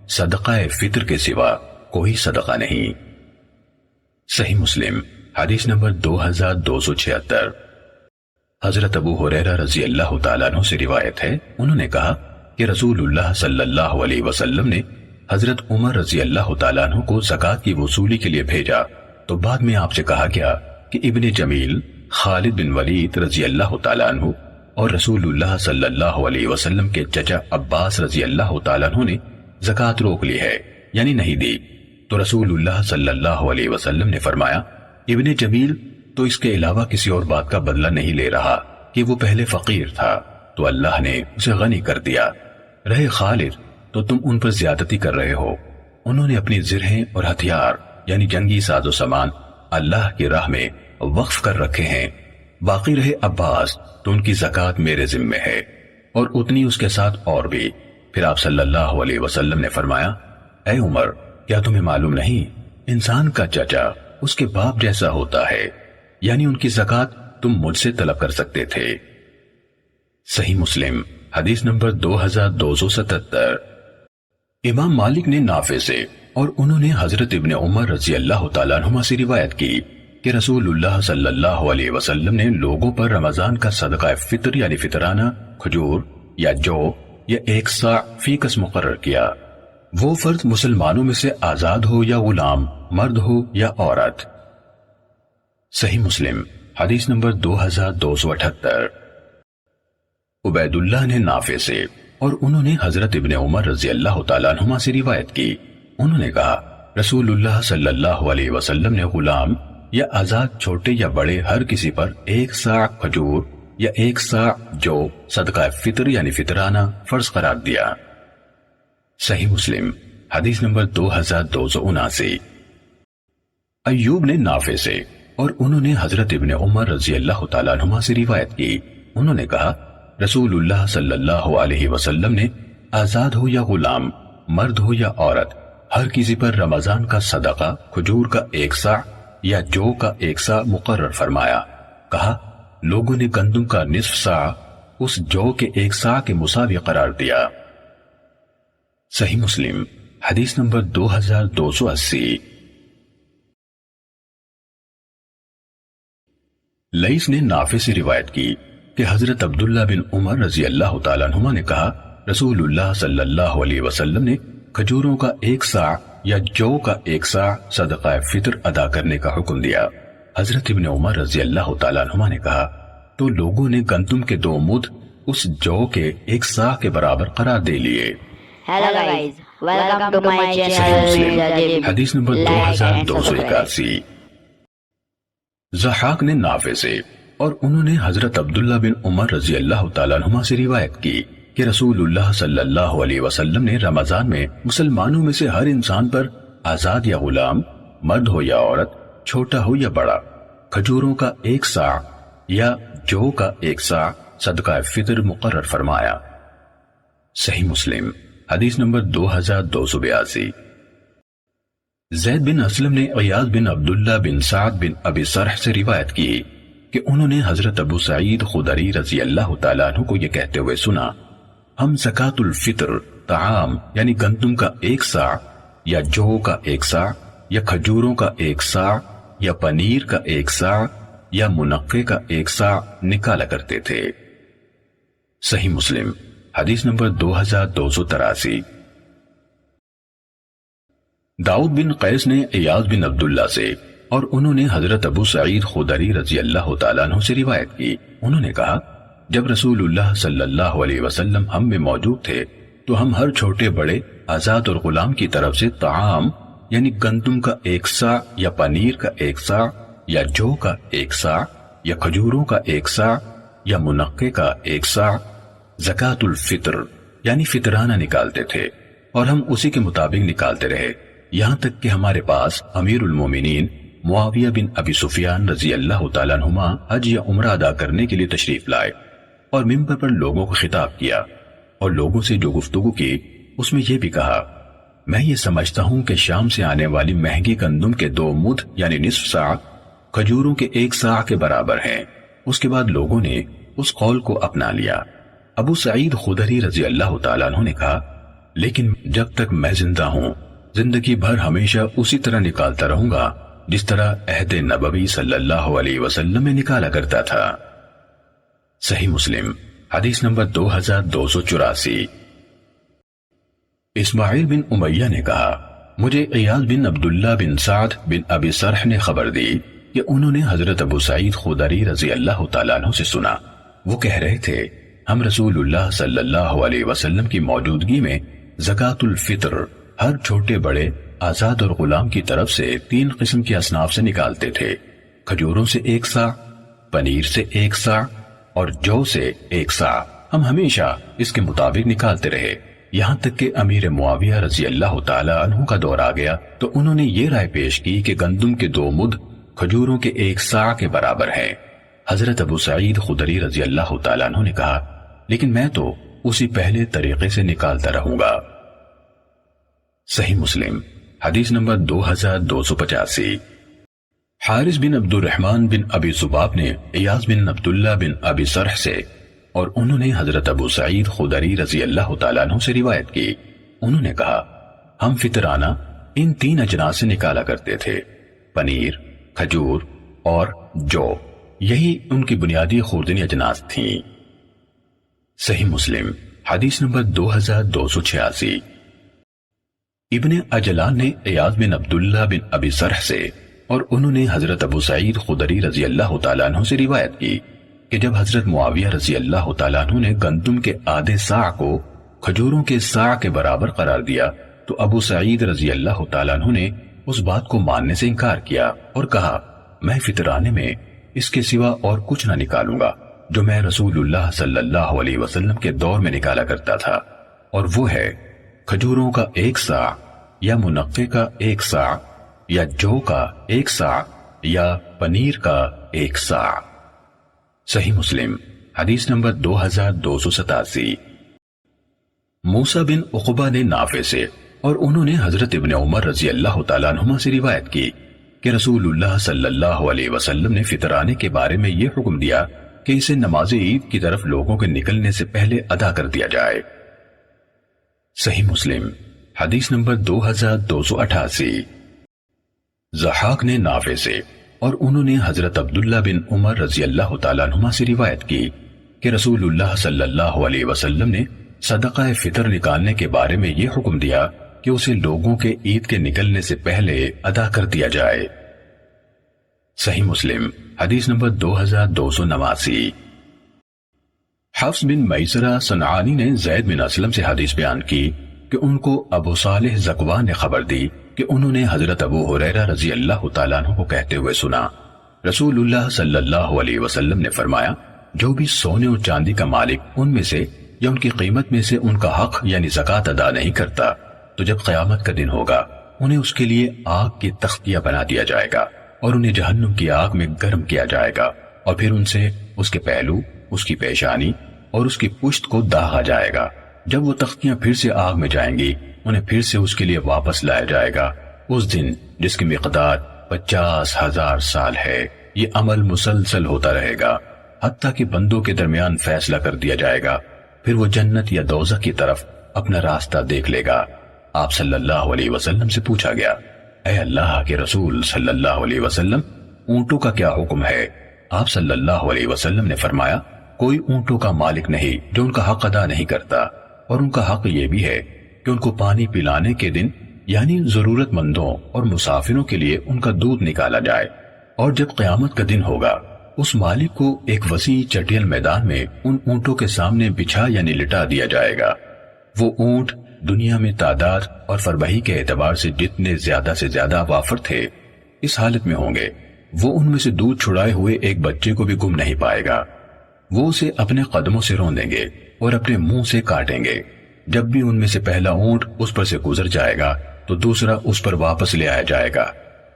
صدقہ فطر کے سوا کوئی صدقہ نہیں۔ صحیح مسلم حدیث نمبر 2276۔ حضرت ابو ہریرہ رضی اللہ تعالیٰ عنہ سے روایت ہے، انہوں نے کہا کہ رسول اللہ صلی اللہ علیہ وسلم نے حضرت عمر رضی اللہ تعالیٰ عنہ کو زکوٰۃ کی وصولی کے لیے بھیجا، تو بعد میں آپ سے کہا گیا کہ ابن جمیل خالد بن ولید رضی اللہ تعالیٰ عنہ اور رسول اللہ صلی اللہ علیہ وسلم کے چچا عباس رضی اللہ تعالیٰ عنہ نے زکوٰۃ روک لی ہے، یعنی نہیں دی، تو رسول اللہ صلی اللہ علیہ وسلم نے فرمایا ابن جمیل تو اس کے علاوہ کسی اور بات کا بدلہ نہیں لے رہا کہ وہ پہلے فقیر تھا تو اللہ نے اسے غنی کر دیا، رہے خالد تو تم ان پر زیادتی کر رہے ہو، انہوں نے اپنی زرہیں اور ہتھیار یعنی جنگی ساز و سامان اللہ کی راہ میں وقف کر رکھے ہیں، باقی رہے عباس تو ان کی زکوٰۃ میرے ذمے ہے، اور اتنی اس کے ساتھ اور بھی۔ پھر آپ صلی اللہ علیہ وسلم نے فرمایا، اے عمر، کیا تمہیں معلوم نہیں انسان کا چچا اس کے باپ جیسا ہوتا ہے، یعنی ان کی زکوٰۃ تم مجھ سے طلب کر سکتے تھے۔ صحیح مسلم حدیث نمبر 2277۔ امام مالک نے نافع سے اور انہوں نے حضرت ابن عمر رضی اللہ تعالیٰ عنہما سے روایت کی کہ رسول اللہ صلی اللہ علیہ وسلم نے لوگوں پر رمضان کا صدقہ فطر یعنی فطرانہ کھجور یا جو یا ایک صاع فی کس مقرر کیا، وہ فرد مسلمانوں میں سے آزاد ہو یا غلام، مرد ہو یا عورت۔ صحیح مسلم حدیث نمبر 2278۔ عبید اللہ نے نافع سے اور انہوں نے حضرت ابن عمر رضی اللہ تعالیٰ عنہما سے روایت کی، انہوں نے کہا رسول اللہ صلی اللہ علیہ وسلم نے غلام یا آزاد چھوٹے یا بڑے ہر کسی پر ایک صاع کھجور یا ایک صاع جو صدقہ فطر یعنی فطرانہ فرض قرار دیا۔ صحیح مسلم حدیث نمبر 2279۔ ایوب نے نافع سے اور انہوں نے حضرت ابن عمر رضی اللہ تعالیٰ عنہما سے روایت کی، انہوں نے کہا رسول اللہ صلی اللہ علیہ وسلم نے آزاد ہو یا غلام، مرد ہو یا عورت، ہر کسی پر رمضان کا صدقہ کھجور کا ایک صاع یا جو کا ایک صاع مقرر فرمایا۔ کہا لوگوں نے گندم کا نصف صاع اس جو کے ایک صاع کے مساوی قرار دیا۔ صحیح مسلم حدیث نمبر 2280۔ لیث نے نافع سے روایت کی کہ حضرت عبداللہ بن عمر رضی اللہ تعالیٰ عنہما نے کہا رسول اللہ صلی اللہ علیہ وسلم نے کھجوروں کا ایک صاع یا جو کا ایک صاع صدقہ فطر ادا کرنے کا حکم دیا۔ حضرت ابن عمر رضی اللہ تعالیٰ عنہما نے کہا تو لوگوں نے گندم کے 2 مد اس جو کے ایک صاع کے برابر قرار دے لیے۔ Hello guys, welcome to my صحیح channel. مسلم حدیث نمبر Like and 2281۔ ضحاک نے نافع سے اور انہوں نے حضرت عبداللہ بن عمر رضی اللہ تعالیٰ عنہما سے روایت کی کہ رسول اللہ صلی اللہ علیہ وسلم نے رمضان میں مسلمانوں میں سے ہر انسان پر آزاد یا غلام، مرد ہو یا عورت، چھوٹا ہو یا بڑا، کھجوروں کا ایک صاع یا جو کا ایک صاع صدقہ فطر مقرر فرمایا۔ صحیح مسلم حدیث نمبر 2282۔ زید بن اسلم نے عیاض بن عبداللہ بن سعد بن ابی سرح سے روایت کی کہ انہوں نے حضرت ابو سعید خدری رضی اللہ تعالیٰ عنہ کو یہ کہتے ہوئے سنا ہم زکوٰۃ الفطر طعام یعنی گندم کا ایک صاع یا جو کا ایک صاع یا کھجوروں کا ایک صاع یا پنیر کا ایک صاع یا منقے کا ایک صاع نکالا کرتے تھے۔ صحیح مسلم حدیث نمبر 2283۔ داؤد بن قیس نے عیاض بن عبداللہ سے اور انہوں نے حضرت ابو سعید خدری رضی اللہ تعالیٰ عنہ سے روایت کی، انہوں نے کہا جب رسول اللہ صلی اللہ علیہ وسلم ہم میں موجود تھے تو ہم ہر چھوٹے بڑے آزاد اور غلام کی طرف سے طعام یعنی گندم کا ایک صاع یا پنیر کا ایک صاع یا جو کا ایک صاع یا کھجوروں کا ایک صاع یا منقے کا ایک صاع زکوٰۃ الفطر یعنی فطرانہ نکالتے تھے، اور ہم اسی کے مطابق نکالتے رہے یہاں تک کہ ہمارے پاس امیر المومنین معاویہ بن ابی سفیان رضی اللہ تعالیٰ عنہما حج یا عمرہ ادا کرنے کے لیے تشریف لائے اور منبر پر لوگوں کو خطاب کیا اور لوگوں سے جو گفتگو کی اس میں یہ بھی کہا میں یہ سمجھتا ہوں کہ شام سے آنے والی مہنگی گندم کے 2 مد یعنی نصف صاع کھجوروں کے ایک صاع کے برابر ہیں۔ اس کے بعد لوگوں نے اس قول کو اپنا لیا۔ ابو سعید خدری رضی اللہ تعالیٰ عنہ نے کہا لیکن جب تک میں زندہ ہوں زندگی بھر ہمیشہ اسی طرح نکالتا رہوں گا جس طرح عہد نبوی صلی اللہ علیہ وسلم میں نکالا کرتا تھا۔ صحیح مسلم حدیث نمبر 2284۔ اسماعیل بن امیہ نے کہا مجھے عیاض بن عبداللہ بن سعد بن ابی سرح نے خبر دی کہ انہوں نے حضرت ابو سعید خدری رضی اللہ تعالیٰ عنہ سے سنا، وہ کہہ رہے تھے ہم رسول اللہ صلی اللہ علیہ وسلم کی موجودگی میں زکوٰۃ الفطر ہر چھوٹے بڑے آزاد اور غلام کی طرف سے 3 قسم کی اصناف سے نکالتے تھے، کھجوروں سے 1 صاع، پنیر سے 1 صاع اور جو سے 1 صاع۔ ہم ہمیشہ اس کے مطابق نکالتے رہے یہاں تک کہ امیر معاویہ رضی اللہ تعالی عنہ کا دور آ گیا تو انہوں نے یہ رائے پیش کی کہ گندم کے 2 مد کھجوروں کے 1 صاع کے برابر ہیں۔ حضرت ابو سعید خدری رضی اللہ تعالیٰ عنہ نے کہا لیکن میں تو اسی پہلے طریقے سے نکالتا رہوں گا۔ صحیح مسلم حدیث نمبر 2285۔ حارث بن عبد الرحمن بن ابی ذباب نے ایاز بن عبداللہ بن ابی سرح سے اور انہوں نے حضرت ابو سعید خدری رضی اللہ تعالیٰ عنہ سے روایت کی، انہوں نے کہا ہم فطرانہ ان 3 اجناس سے نکالا کرتے تھے، پنیر، کھجور اور جو، یہی ان کی بنیادی خوردنی اجناس تھیں۔ صحیح مسلم حدیث نمبر 2286۔ ابن اجلان نے ایاز بن عبداللہ بن ابی سرح سے اور انہوں نے حضرت ابو سعید خدری رضی اللہ تعالیٰ عنہ سے روایت کی کہ جب حضرت معاویہ رضی اللہ تعالیٰ عنہ نے گندم کے آدھے صاع کو کھجوروں کے صاع کے برابر قرار دیا تو ابو سعید رضی اللہ تعالیٰ عنہ نے اس بات کو ماننے سے انکار کیا اور کہا میں فطرانے میں اس کے سوا اور کچھ نہ نکالوں گا جو میں رسول اللہ صلی اللہ علیہ وسلم کے دور میں نکالا کرتا تھا، اور وہ ہے کھجوروں کا 1 صاع یا منقے کا 1 صاع یا جو کا 1 صاع یا پنیر کا 1 صاع۔ صحیح مسلم حدیث نمبر 2287۔ موسیٰ بن عقبہ نے نافع سے اور انہوں نے حضرت ابن عمر رضی اللہ تعالیٰ عنہما سے روایت کی کہ رسول اللہ صلی اللہ علیہ وسلم نے فطرانے کے بارے میں یہ حکم دیا کہ اسے نماز عید کی طرف لوگوں کے نکلنے سے پہلے ادا کر دیا جائے۔ صحیح مسلم حدیث نمبر 2288۔ ضحاک نے نافع سے اور انہوں نے حضرت عبداللہ بن عمر رضی اللہ تعالیٰ عنہما سے روایت کی کہ رسول اللہ صلی اللہ علیہ وسلم نے صدقہ فطر نکالنے کے بارے میں یہ حکم دیا کہ اسے لوگوں کے عید کے نکلنے سے پہلے ادا کر دیا جائے۔ صحیح مسلم حدیث نمبر 2289۔ حفص بن میسرہ صنعانی نے زید بن اسلم سے حدیث بیان کی کہ ان کو ابو صالح زکوان نے خبر دی کہ انہوں نے حضرت ابو ہریرہ رضی اللہ تعالیٰ عنہ کو کہتے ہوئے سنا رسول اللہ صلی اللہ علیہ وسلم نے فرمایا جو بھی سونے اور چاندی کا مالک ان میں سے یا ان کی قیمت میں سے ان کا حق یعنی زکوٰۃ ادا نہیں کرتا تو جب قیامت کا دن ہوگا انہیں اس کے لیے آگ کی تختیاں بنا دیا جائے گا اور انہیں جہنم کی آگ میں گرم کیا جائے گا اور پھر ان سے اس کے پہلو، اس کی پیشانی اور اس کی پشت کو داغا جائے گا۔ جب وہ تختیاں پھر سے آگ میں جائیں گی انہیں پھر سے اس کے لیے واپس لایا جائے گا اس دن جس کی مقدار 50,000 سال ہے۔ یہ عمل مسلسل ہوتا رہے گا حتیٰ کہ بندوں کے درمیان فیصلہ کر دیا جائے گا، پھر وہ جنت یا دوزخ کی طرف اپنا راستہ دیکھ لے گا۔ آپ صلی اللہ علیہ وسلم سے پوچھا گیا اے اللہ کے رسول صلی اللہ علیہ وسلم اونٹوں کا کیا حکم ہے؟ آپ صلی اللہ علیہ وسلم نے فرمایا کوئی اونٹوں کا مالک نہیں جو ان کا حق ادا نہیں کرتا، اور ان کا حق یہ بھی ہے کہ ان کو پانی پلانے کے دن یعنی ضرورت مندوں اور مسافروں کے لیے ان کا دودھ نکالا جائے، اور جب قیامت کا دن ہوگا اس مالک کو ایک وسیع چٹیل میدان میں ان اونٹوں کے سامنے بچھا یعنی لٹا دیا جائے گا۔ وہ اونٹ دنیا میں تعداد اور فربہی کے اعتبار سے جتنے زیادہ سے زیادہ وافر تھے اس حالت میں ہوں گے وہ ان میں سے دودھ چھڑائے ہوئے ایک بچے کو بھی گم نہیں پائے گا۔ وہ اسے اپنے قدموں سے روندیں گے اور اپنے منہ سے کاٹیں گے۔ جب بھی ان میں سے پہلا اونٹ اس پر سے گزر جائے گا تو دوسرا اس پر واپس لے آیا جائے گا۔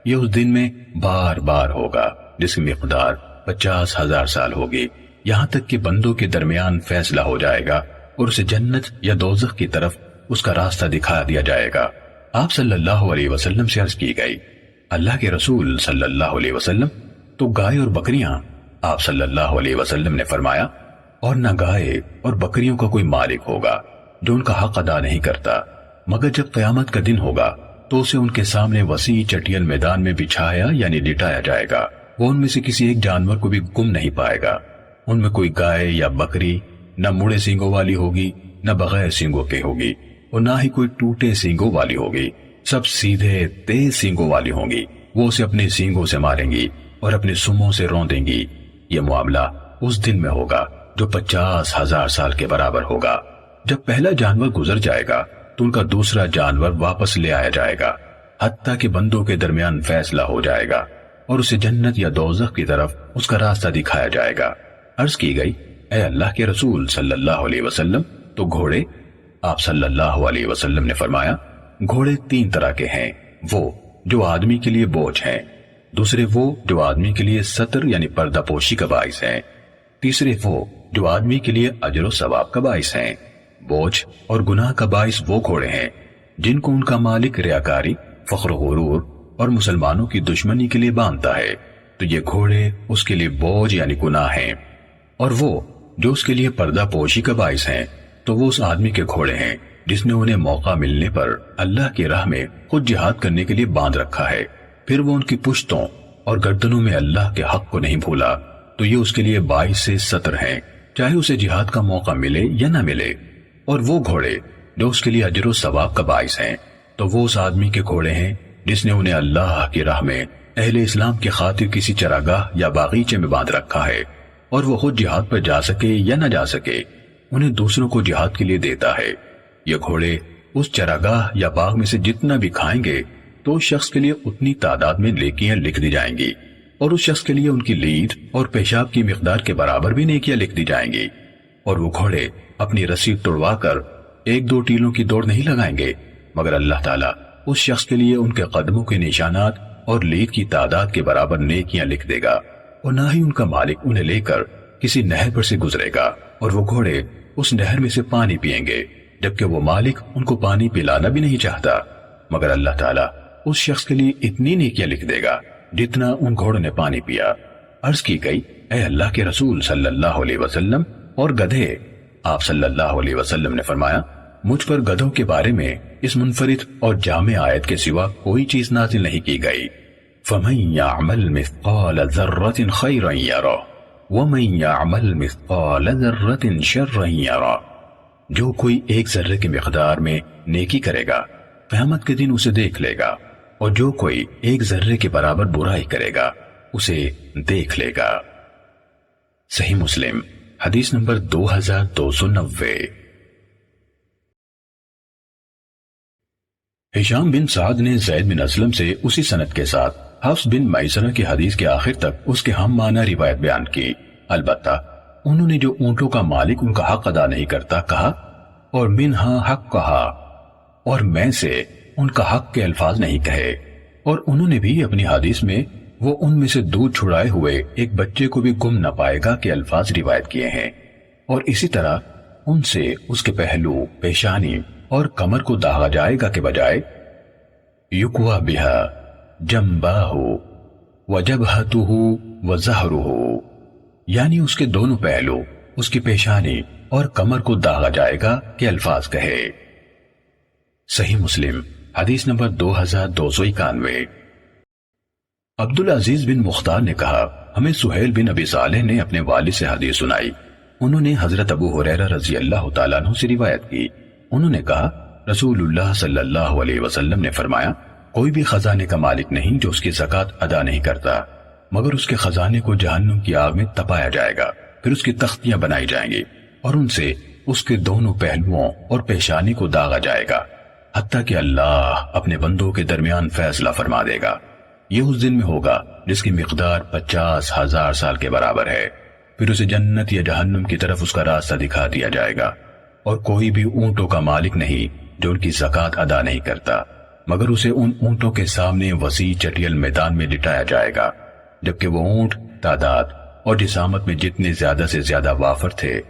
یہ اس دن میں بار بار ہوگا جس کی مقدار 50,000 سال ہوگی، یہاں تک کہ بندوں کے درمیان فیصلہ ہو جائے گا اور اسے جنت یا دوزخ کی طرف اس کا راستہ دکھا دیا جائے گا۔ آپ صلی اللہ علیہ وسلم سے عرض کی گئی اللہ کے رسول صلی اللہ علیہ وسلم تو گائے اور بکریاں؟ آپ صلی اللہ علیہ وسلم نے فرمایا اور نہ گائے اور بکریوں کا کوئی مالک ہوگا جو ان کا حق ادا نہیں کرتا، مگر جب قیامت کا دن ہوگا تو اسے ان کے سامنے وسیع چٹیل میدان میں بچھایا یعنی لٹایا جائے گا۔ وہ ان میں سے کسی ایک جانور کو بھی گم نہیں پائے گا۔ ان میں کوئی گائے یا بکری نہ مڑے سینگوں والی ہوگی نہ بغیر سینگوں کے ہوگی، اور نہ ہی کوئی ٹوٹے سینگوں والی ہوگی، سب سیدھے تیز سینگوں والی ہوں گی۔ وہ اسے اپنے سینگوں سے ماریں گی اور اپنے سموں سے روندیں گی۔ یہ معاملہ اس دن میں ہوگا جو 50,000 سال کے برابر ہوگا۔ جب پہلا جانور گزر جائے گا تو ان کا دوسرا جانور واپس لے آیا جائے گا حتیٰ کہ بندوں کے درمیان فیصلہ ہو جائے گا اور اسے جنت یا دوزخ کی طرف اس کا راستہ دکھایا جائے گا۔ عرض کی گئی اے اللہ کے رسول صلی اللہ علیہ وسلم تو گھوڑے؟ آپ صلی اللہ علیہ وسلم نے فرمایا گھوڑے 3 طرح کے ہیں، وہ جو آدمی کے لیے بوجھ ہیں، دوسرے وہ جو آدمی کے لیے ستر یعنی پردہ پوشی کا باعث ہیں، تیسرے وہ جو آدمی کے لیے اجر و ثواب کا باعث ہیں۔ بوجھ اور گناہ کا باعث وہ گھوڑے ہیں جن کو ان کا مالک ریاکاری، فخر و غرور اور مسلمانوں کی دشمنی کے لیے باندھتا ہے، تو یہ گھوڑے اس کے لیے بوجھ یعنی گناہ ہیں، اور وہ جو اس کے لیے پردہ پوشی کا باعث ہیں تو وہ اس آدمی کے گھوڑے ہیں جس نے انہیں موقع ملنے پر اللہ کی راہ میں خود جہاد کرنے کے لیے باندھ رکھا ہے، پھر وہ ان کی پشتوں اور گردنوں میں اللہ کے حق کو نہیں بھولا، تو یہ اس کے لیے باعث سے ستر ہیں، چاہے اسے جہاد کا موقع ملے یا نہ ملے۔ اور وہ گھوڑے جو اس کے لیے اجر و ثواب کا باعث ہیں تو وہ اس آدمی کے گھوڑے ہیں جس نے انہیں اللہ کی راہ میں اہل اسلام کی خاطر کسی چراگاہ یا باغیچے میں باندھ رکھا ہے، اور وہ خود جہاد پر جا سکے یا نہ جا سکے انہیں دوسروں کو جہاد کے لیے دیتا ہے۔ یہ گھوڑے اس چراگاہ یا باغ میں سے جتنا بھی کھائیں گے تو اس شخص کے لیے اتنی تعداد میں نیکیاں لکھ دی جائیں گی، اور اس شخص کے لیے ان کی لید اور پیشاب کی مقدار کے برابر بھی نیکیاں لکھ دی جائیں گی۔ اور وہ گھوڑے اپنی رسی توڑوا کر 1-2 ٹیلوں کی دوڑ نہیں لگائیں گے، مگر اللہ تعالیٰ اس شخص کے لیے ان کے قدموں کے نشانات اور لید کی تعداد کے برابر نیکیاں لکھ دے گا، اور نہ ہی ان کا مالک انہیں لے کر کسی نہر پر سے گزرے گا اور وہ گھوڑے اس نہر میں سے پانی پئیں گے، جبکہ وہ مالک ان کو پانی پلانا بھی نہیں چاہتا، مگر اللہ تعالیٰ اس شخص کے لیے اتنی نیکیاں لکھ دے گا جتنا ان گھوڑوں نے پانی پیا۔ عرض کی گئی اے اللہ کے رسول صلی اللہ علیہ وسلم، اور گدھے؟ آپ صلی اللہ علیہ وسلم نے فرمایا مجھ پر گدھوں کے بارے میں اس منفرد اور جامع آیت کے سوا کوئی چیز نازل نہیں کی گئی۔ فَمَن يَعْمَلْ مِثْقَالَ ذَرَّةٍ خَيْرًا يَرَهُ وَمَن يَعْمَلْ مِثْقَالَ ذَرَّةٍ شَرًّا يَرَهُ، جو کوئی ایک ذرے کی مقدار میں نیکی کرے گا قیامت کے دن اسے دیکھ لے گا، اور جو کوئی ایک ذرے کے برابر برائی کرے گا اسے دیکھ لے گا۔ صحیح مسلم حدیث نمبر 2290۔ ہشام بن سعد نے زید بن اسلم سے اسی سند کے ساتھ حفص بن میسرہ کی حدیث کے آخر تک اس کے ہم معنی روایت بیان کی، البتہ انہوں نے جو اونٹوں کا مالک ان کا حق ادا نہیں کرتا کہا، اور منہا حق کہا، اور میں سے ان کا حق کے الفاظ نہیں کہے، اور انہوں نے بھی اپنی حدیث میں وہ ان میں سے دودھ چھڑائے ہوئے ایک بچے کو بھی گم نہ پائے گا کے الفاظ روایت کیے ہیں، اور اسی طرح ان سے اس کے پہلو، پیشانی اور کمر کو داغا جائے گا کے بجائے یکوا بہا جنباہ وجبہتہ وظہرہ، یعنی اس کے دونوں پہلو، اس کی پیشانی اور کمر کو داغا جائے گا کے الفاظ کہے۔ صحیح مسلم حدیث نمبر 2291۔ عبدالعزیز بن مختار نے کہا ہمیں سہیل بن ابی صالح نے اپنے والد سے حدیث سنائی، انہوں نے حضرت ابو ہریرہ رضی اللہ تعالیٰ عنہ سے روایت کی، انہوں نے کہا رسول اللہ صلی اللہ علیہ وسلم نے فرمایا کوئی بھی خزانے کا مالک نہیں جو اس کی زکوٰۃ ادا نہیں کرتا، مگر اس کے خزانے کو جہنم کی آگ میں تپایا جائے گا، پھر اس کی تختیاں بنائی جائیں گی اور ان سے اس کے دونوں پہلوؤں اور پیشانی کو داغا جائے گا، حتیٰ کہ اللہ اپنے بندوں کے درمیان فیصلہ فرما دے گا۔ یہ اس دن میں ہوگا جس کی مقدار 50,000 سال کے برابر ہے، پھر اسے جنت یا جہنم کی طرف اس کا راستہ دکھا دیا جائے گا، اور کوئی بھی اونٹوں کا مالک نہیں جو ان کی زکوٰۃ ادا نہیں کرتا، مگر اسے ان اونٹوں کے سامنے وسیع چٹیل میدان میں لٹایا جائے گا، جبکہ وہ اونٹ تعداد اور جسامت میں جتنے زیادہ سے زیادہ وافر تھے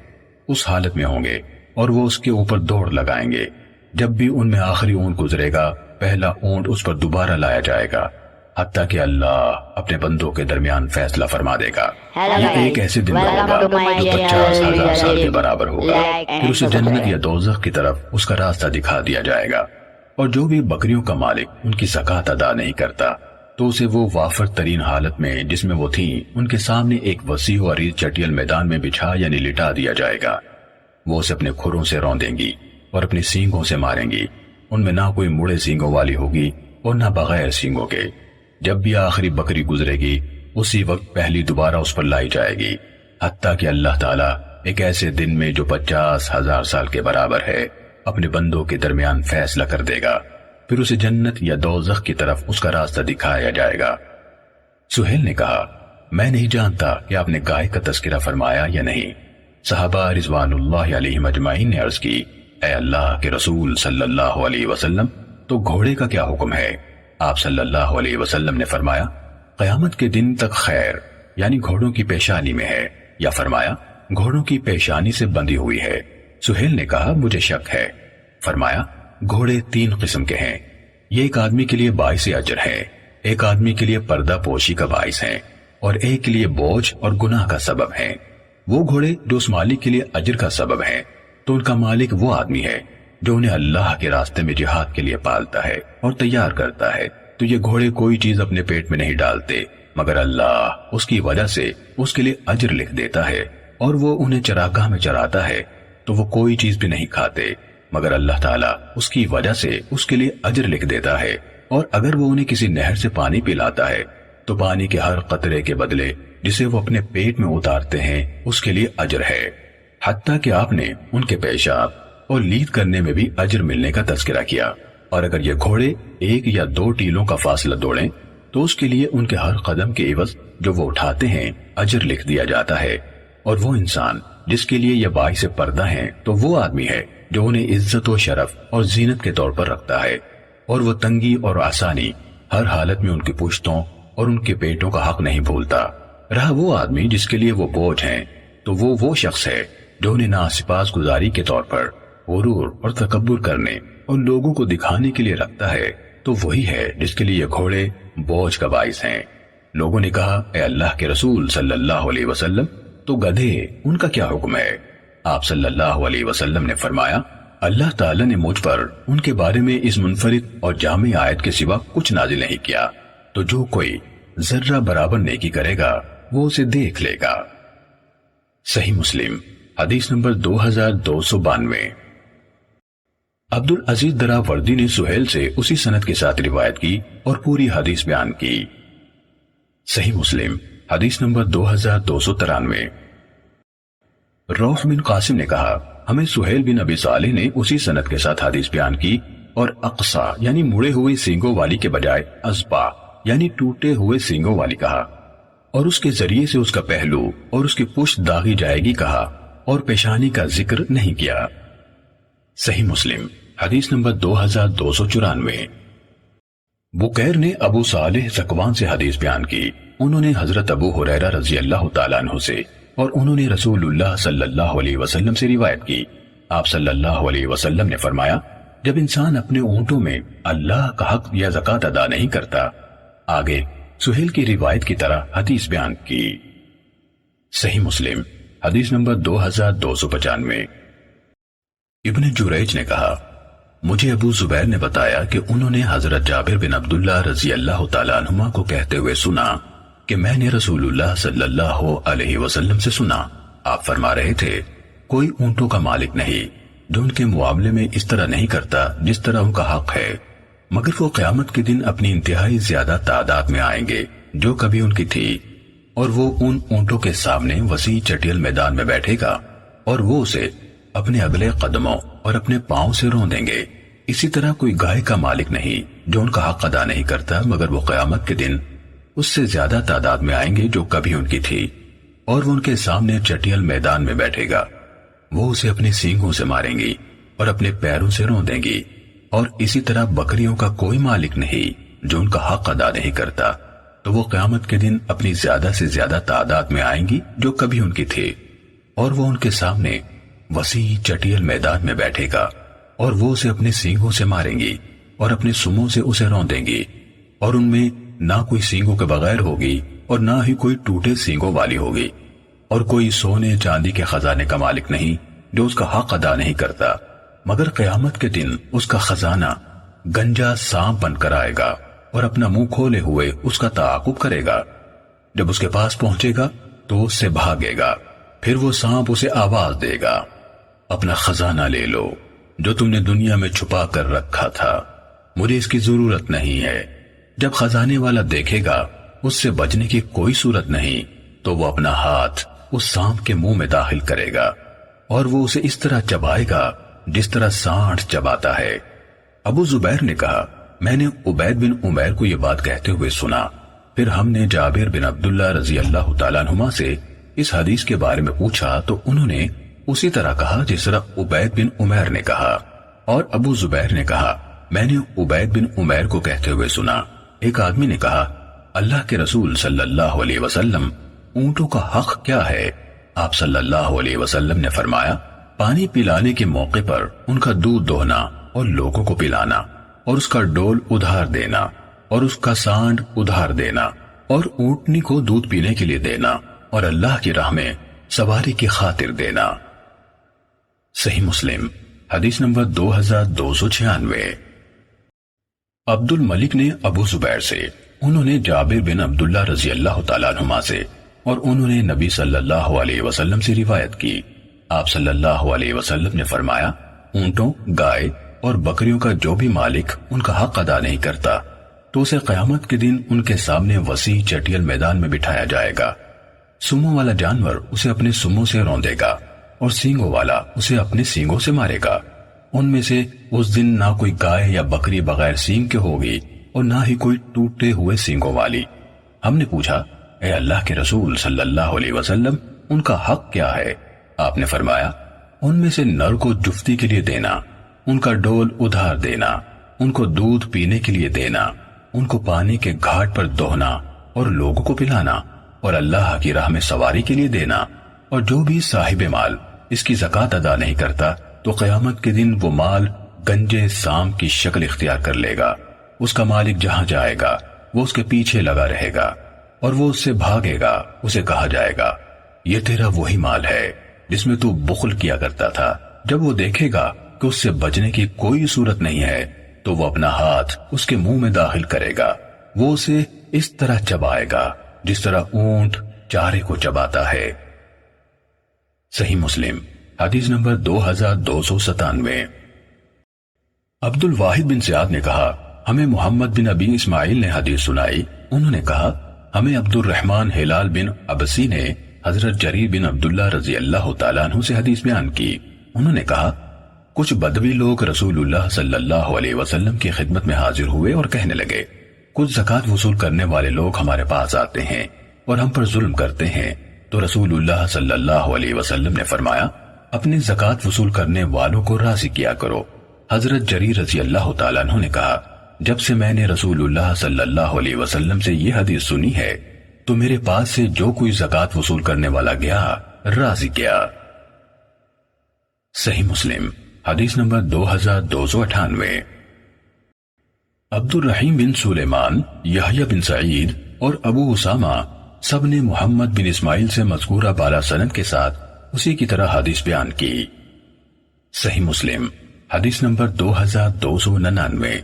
اس حالت میں ہوں گے، اور وہ اس کے اوپر دوڑ لگائیں گے، جب بھی ان میں آخری اونٹ گزرے گا پہلا اونٹ اس پر دوبارہ لایا جائے گا، حتیٰ کہ اللہ اپنے بندوں کے درمیان فیصلہ فرما دے گا۔ یہ ایک ایسے دن ہوگا جو 50,000 سال کے برابر ہوگا، پھر اسے جنت یا دوزخ کی طرف اس کا راستہ دکھا دیا جائے گا، اور جو بھی بکریوں کا مالک ان کی زکوٰۃ ادا نہیں کرتا تو اسے وہ وافر ترین حالت میں جس میں وہ تھیں ان کے سامنے ایک وسیع و عریض چٹیل میدان میں بچھا یعنی لٹا دیا جائے گا، وہ اسے اپنے کھروں سے روندیں گی اور اپنی سینگوں سے ماریں گی، ان میں نہ کوئی مڑے سینگوں والی ہوگی اور نہ بغیر سینگوں کے، جب بھی آخری بکری گزرے گی اسی وقت پہلی دوبارہ اس پر لائی جائے گی، حتیٰ کہ اللہ تعالیٰ ایک ایسے دن میں جو 50,000 سال کے برابر ہے اپنے بندوں کے درمیان فیصلہ کر دے گا، پھر اسے جنت یا دوزخ کی طرف اس کا راستہ دکھایا جائے گا۔ سہیل نے کہا میں نہیں جانتا کہ آپ نے گائے کا تذکرہ فرمایا یا نہیں۔ صحابہ رضوان اللہ علیہم اجمعین نے عرض کی اے اللہ کے رسول صلی اللہ علیہ وسلم، تو گھوڑے کا کیا حکم ہے؟ آپ صلی اللہ علیہ وسلم نے فرمایا، قیامت کے دن تک خیر یعنی گھوڑوں کی پیشانی میں ہے، یا فرمایا گھوڑوں کی پیشانی سے بندھی ہوئی ہے۔ سہیل نے کہا مجھے شک ہے۔ فرمایا گھوڑے 3 قسم کے ہیں، یہ ایک آدمی کے لیے باعث اجر ہے، ایک آدمی کے لیے پردہ پوشی کا باعث ہیں، اور ایک کے لیے بوجھ اور گناہ کا سبب ہیں۔ وہ گھوڑے جو اس مالک کے لیے اجر کا سبب ہیں تو ان کا مالک وہ آدمی ہے جو انہیں اللہ کے راستے میں جہاد کے لیے پالتا ہے اور تیار کرتا ہے۔ تو یہ گھوڑے کوئی چیز اپنے پیٹ میں نہیں ڈالتے مگر اللہ اس کی وجہ سے اس کے لیے اجر لکھ دیتا ہے، اور وہ انہیں چراگاہ میں چراتا ہے تو وہ کوئی چیز بھی نہیں کھاتے مگر اللہ تعالیٰ اس کی وجہ سے اس کے لیے اجر لکھ دیتا ہے، اور اگر وہ انہیں کسی نہر سے پانی پلاتا ہے تو پانی کے ہر قطرے کے بدلے جسے وہ اپنے پیٹ میں اتارتے ہیں اس کے لیے اجر ہے، حتیٰ کہ آپ نے ان کے پیشاب اور لید کرنے میں بھی اجر ملنے کا تذکرہ کیا۔ اور اگر یہ گھوڑے 1 یا 2 ٹیلوں کا فاصلہ دوڑیں تو اس کے لیے ان کے ہر قدم کے عوض جو وہ اٹھاتے ہیں اجر لکھ دیا جاتا ہے، اور وہ انسان جس کے لیے یہ باعث پردہ ہیں تو وہ آدمی ہے جو انہیں عزت و شرف اور زینت کے طور پر رکھتا ہے، اور وہ تنگی اور آسانی ہر حالت میں ان کی پشتوں اور ان کے پیٹوں کا حق نہیں بھولتا۔ رہا وہ آدمی جس کے لیے وہ بوجھ ہیں تو وہ شخص ہے جو انہیں ناسپاس گزاری کے طور پر غرور اور تکبر کرنے اور لوگوں کو دکھانے کے لیے رکھتا ہے، تو وہی ہے جس کے لیے یہ گھوڑے بوجھ کا باعث ہیں۔ لوگوں نے کہا اے اللہ کے رسول صلی اللہ علیہ وسلم، تو گدھے ان کا کیا حکم ہے؟ آپ صلی اللہ علیہ وسلم نے فرمایا اللہ تعالیٰ نے مجھ پر ان کے بارے میں اس منفرد اور جامع آیت کے سوا کچھ نازل نہیں کیا، تو جو کوئی ذرہ برابر نیکی کرے گا وہ اسے دیکھ لے گا۔ صحیح مسلم حدیث نمبر 2292۔ عبدالعزیز دراوردی نے سہیل سے اسی سند کے ساتھ روایت کی اور پوری حدیث بیان کی۔ صحیح مسلم حدیث نمبر 2293۔ روح بن قاسم نے کہا ہمیں سہیل بن ابی صالح نے اسی سند کے ساتھ حدیث بیان کی اور اقصا یعنی مڑے ہوئے سینگوں والی کے بجائے ازبا یعنی ٹوٹے ہوئے سینگوں والی کہا، اور اس کے ذریعے سے اس کا پہلو اور اس کی پشت داغی جائے گی کہا، اور پیشانی کا ذکر نہیں کیا۔ صحیح مسلم حدیث نمبر 2294۔ بکیر نے ابو صالح زکوان سے حدیث بیان کی، انہوں نے حضرت ابو ہریرہ رضی اللہ تعالیٰ عنہ سے، اور انہوں نے رسول اللہ صلی اللہ علیہ وسلم سے روایت کی۔ آپ صلی اللہ علیہ وسلم نے فرمایا جب انسان اپنے اونٹوں میں اللہ کا حق یا زکوٰۃ ادا نہیں کرتا، آگے سہیل کی روایت کی طرح حدیث بیان کی۔ صحیح مسلم حدیث نمبر 2295۔ ابن جریج نے کہا مجھے ابو زبیر نے بتایا کہ انہوں نے حضرت جابر بن عبداللہ رضی اللہ تعالیٰ عنہما کو کہتے ہوئے سنا کہ میں نے رسول اللہ صلی اللہ علیہ وسلم سے سنا، آپ فرما رہے تھے کوئی اونٹوں کا مالک نہیں جو ان کے معاملے میں اس طرح نہیں کرتا جس طرح ان کا حق ہے، مگر وہ قیامت کے دن اپنی انتہائی زیادہ تعداد میں آئیں گے جو کبھی ان کی تھی، اور وہ ان اونٹوں کے سامنے وسیع چٹیل میدان میں بیٹھے گا، اور وہ اسے اپنے اگلے قدموں اور اپنے پاؤں سے رون دیں گے۔ اسی طرح کوئی گائے کا مالک نہیں جو ان کا حق ادا نہیں کرتا، مگر وہ قیامت کے دن اس سے زیادہ تعداد میں آئیں گے جو کبھی ان کی تھی، اور وہ ان کے سامنے چٹیل میدان میں بیٹھے گا، وہ اسے اپنے سینگوں سے ماریں گی اور اپنے پیروں سے رون دیں گی۔ اور اسی طرح بکریوں کا کوئی مالک نہیں جو ان کا حق ادا نہیں کرتا، تو وہ قیامت کے دن اپنی زیادہ سے زیادہ تعداد میں آئیں گی جو کبھی ان کی تھی، اور وہ ان کے سامنے وسیع چٹیل میدان میں بیٹھے گا، اور وہ اسے اپنے سینگوں سے ماریں گی اور اپنے سموں سے اسے رون دیں گی، اور ان میں نہ کوئی سینگوں کے بغیر ہوگی اور نہ ہی کوئی ٹوٹے سینگوں والی ہوگی، اور کوئی سونے چاندی کے خزانے کا مالک نہیں جو اس کا حق ادا نہیں کرتا، مگر قیامت کے دن اس کا خزانہ گنجا سانپ بن کر آئے گا اور اپنا منہ کھولے ہوئے اس کا تعاقب کرے گا۔ جب اس کے پاس پہنچے گا تو اس سے بھاگے گا، پھر وہ سانپ اسے آواز دے گا اپنا خزانہ لے لو جو تم نے دنیا میں چھپا کر رکھا تھا، مجھے اس کی ضرورت نہیں ہے۔ جب خزانے والا دیکھے گا اس سے بچنے کی کوئی صورت نہیں تو وہ اپنا ہاتھ اس سانپ کے منہ میں داخل کرے گا اور وہ اسے اس طرح چبائے گا جس طرح سانڈ چباتا ہے۔ ابو زبیر نے کہا میں نے عبید بن عمیر کو یہ بات کہتے ہوئے سنا، پھر ہم نے جابر بن عبداللہ رضی اللہ تعالیٰ عنہما سے اس حدیث کے بارے میں پوچھا تو انہوں نے اسی طرح کہا جس طرح عبید بن عمیر نے کہا، اور ابو زبیر نے کہا میں نے عبید بن عمیر کو کہتے ہوئے سنا۔ ایک آدمی نے کہا اللہ کے رسول صلی اللہ علیہ وسلم، اونٹوں کا حق کیا ہے؟ آپ صلی اللہ علیہ وسلم نے فرمایا پانی پلانے کے موقع پر ان کا دودھ دوہنا اور لوگوں کو پلانا، اور اس کا ڈول ادھار دینا اور اس کا سانڈ ادھار دینا، اور اونٹنی کو دودھ پینے کے لیے دینا، اور اللہ کی راہ میں سواری کی خاطر دینا۔ صحیح مسلم حدیث نمبر 2296۔ عبد الملک نے ابو زبیر سے، انہوں نے جابر بن عبداللہ رضی اللہ تعالیٰ عنہما سے، اور انہوں نے نبی صلی اللہ علیہ وسلم سے روایت کی۔ آپ صلی اللہ علیہ وسلم نے فرمایا اونٹوں، گائے اور بکریوں کا جو بھی مالک ان کا حق ادا نہیں کرتا تو اسے قیامت کے دن ان کے سامنے وسیع چٹیل میدان میں بٹھایا جائے گا۔ سموں والا جانور اسے اپنے سموں سے روندے گا اور سینگوں والا اسے اپنے سینگوں سے مارے گا۔ ان میں سے اس دن نہ کوئی گائے یا بکری بغیر سینگ کے ہوگی اور نہ ہی کوئی ٹوٹے ہوئے سینگوں والی۔ ہم نے پوچھا اے اللہ کے رسول صلی اللہ علیہ وسلم ان کا حق کیا ہے؟ آپ نے فرمایا ان میں سے نر کو جفتی کے لیے دینا، ان کا ڈول ادھار دینا، ان کو دودھ پینے کے لیے دینا، ان کو پانی کے گھاٹ پر دوہنا اور لوگوں کو پلانا، اور اللہ کی راہ میں سواری کے لیے دینا۔ اور جو بھی صاحب مال اس کی زکوٰۃ ادا نہیں کرتا تو قیامت کے دن وہ مال گنجے سام کی شکل اختیار کر لے گا۔ اس کا مالک جہاں جائے گا وہ اس کے پیچھے لگا رہے گا، اور وہ اس سے بھاگے گا۔ اسے کہا جائے گا یہ تیرا وہی مال ہے جس میں تو بخل کیا کرتا تھا۔ جب وہ دیکھے گا کہ اس سے بچنے کی کوئی صورت نہیں ہے تو وہ اپنا ہاتھ اس کے منہ میں داخل کرے گا، وہ اسے اس طرح چبائے گا جس طرح اونٹ چارے کو چباتا ہے۔ صحیح مسلم حدیث نمبر 2297۔ عبد الواحد بن زیاد نے کہا ہمیں محمد بن ابی اسماعیل نے حدیث سنائی، انہوں نے کہا ہمیں عبد الرحمن ہلال بن عبسی نے حضرت جریر بن عبداللہ رضی اللہ تعالیٰ عنہ سے حدیث بیان کی۔ انہوں نے کہا کچھ بدوی لوگ رسول اللہ صلی اللہ علیہ وسلم کی خدمت میں حاضر ہوئے اور کہنے لگے کچھ زکوٰۃ وصول کرنے والے لوگ ہمارے پاس آتے ہیں اور ہم پر ظلم کرتے ہیں، تو رسول اللہ صلی اللہ علیہ وسلم نے فرمایا اپنی زکوٰۃ وصول کرنے والوں کو راضی کیا کرو۔ حضرت جریر رضی اللہ تعالیٰ عنہ نے کہا جب سے میں نے رسول اللہ صلی اللہ علیہ وسلم سے یہ حدیث سنی ہے تو میرے پاس سے جو کوئی زکوٰۃ وصول کرنے والا گیا راضی کیا۔ صحیح مسلم حدیث نمبر 2298۔ عبد الرحیم بن سلیمان، یحییٰ بن سعید اور ابو اسامہ سب نے محمد بن اسماعیل سے مذکورہ بالا سند کے ساتھ اسی کی طرح حدیث بیان کی۔ صحیح مسلم حدیث نمبر 2299۔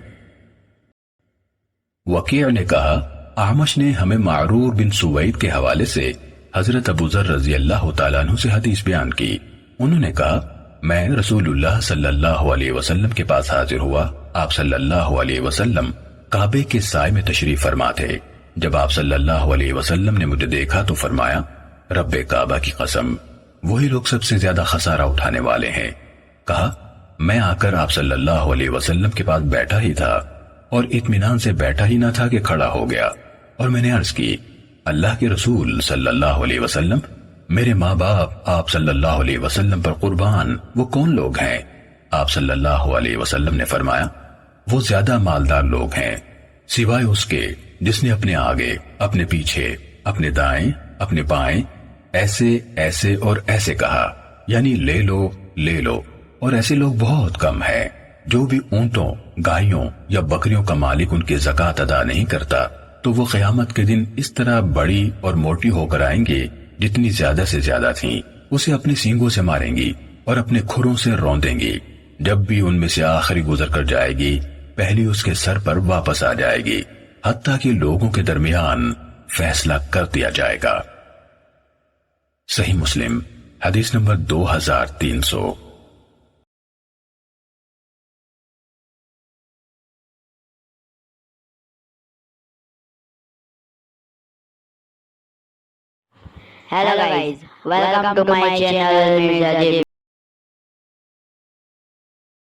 وکیع نے کہا اعمش نے ہمیں معرور بن سوید کے حوالے سے حضرت ابو ذر رضی اللہ تعالیٰ عنہ سے حدیث بیان کی۔ انہوں نے کہا میں رسول اللہ صلی اللہ علیہ وسلم کے پاس حاضر ہوا، آپ صلی اللہ علیہ وسلم کعبے کے سائے میں تشریف فرما تھے۔ جب آپ صلی اللہ علیہ وسلم نے مجھے دیکھا تو فرمایا رب کعبہ کی قسم وہی لوگ سب سے زیادہ خسارہ اٹھانے والے ہیں۔ کہا میں آ کر آپ صلی اللہ علیہ وسلم کے پاس بیٹھا ہی تھا اور اطمینان سے بیٹھا ہی نہ تھا کہ کھڑا ہو گیا، اور میں نے عرض کی اللہ کے رسول صلی اللہ علیہ وسلم میرے ماں باپ آپ صلی اللہ علیہ وسلم پر قربان وہ کون لوگ ہیں؟ آپ صلی اللہ علیہ وسلم نے فرمایا وہ زیادہ مالدار لوگ ہیں سوائے اس کے جس نے اپنے آگے، اپنے پیچھے، اپنے دائیں، اپنے بائیں ایسے ایسے اور ایسے کہا، یعنی لے لو لے لو، اور ایسے لوگ بہت کم ہیں۔ جو بھی اونٹوں، گائیوں یا بکریوں کا مالک ان کی زکوٰۃ ادا نہیں کرتا تو وہ قیامت کے دن اس طرح بڑی اور موٹی ہو کر آئیں گے جتنی زیادہ سے زیادہ تھیں، اسے اپنی سینگوں سے ماریں گی اور اپنے کھروں سے روندیں گی۔ جب بھی ان میں سے آخری گزر کر جائے گی پہلی اس کے سر پر واپس آ جائے گی، حتیٰ کہ لوگوں کے درمیان فیصلہ کر دیا جائے گا۔ صحیح مسلم حدیث number 2300۔ Hello guys, welcome to my channel Mirza J.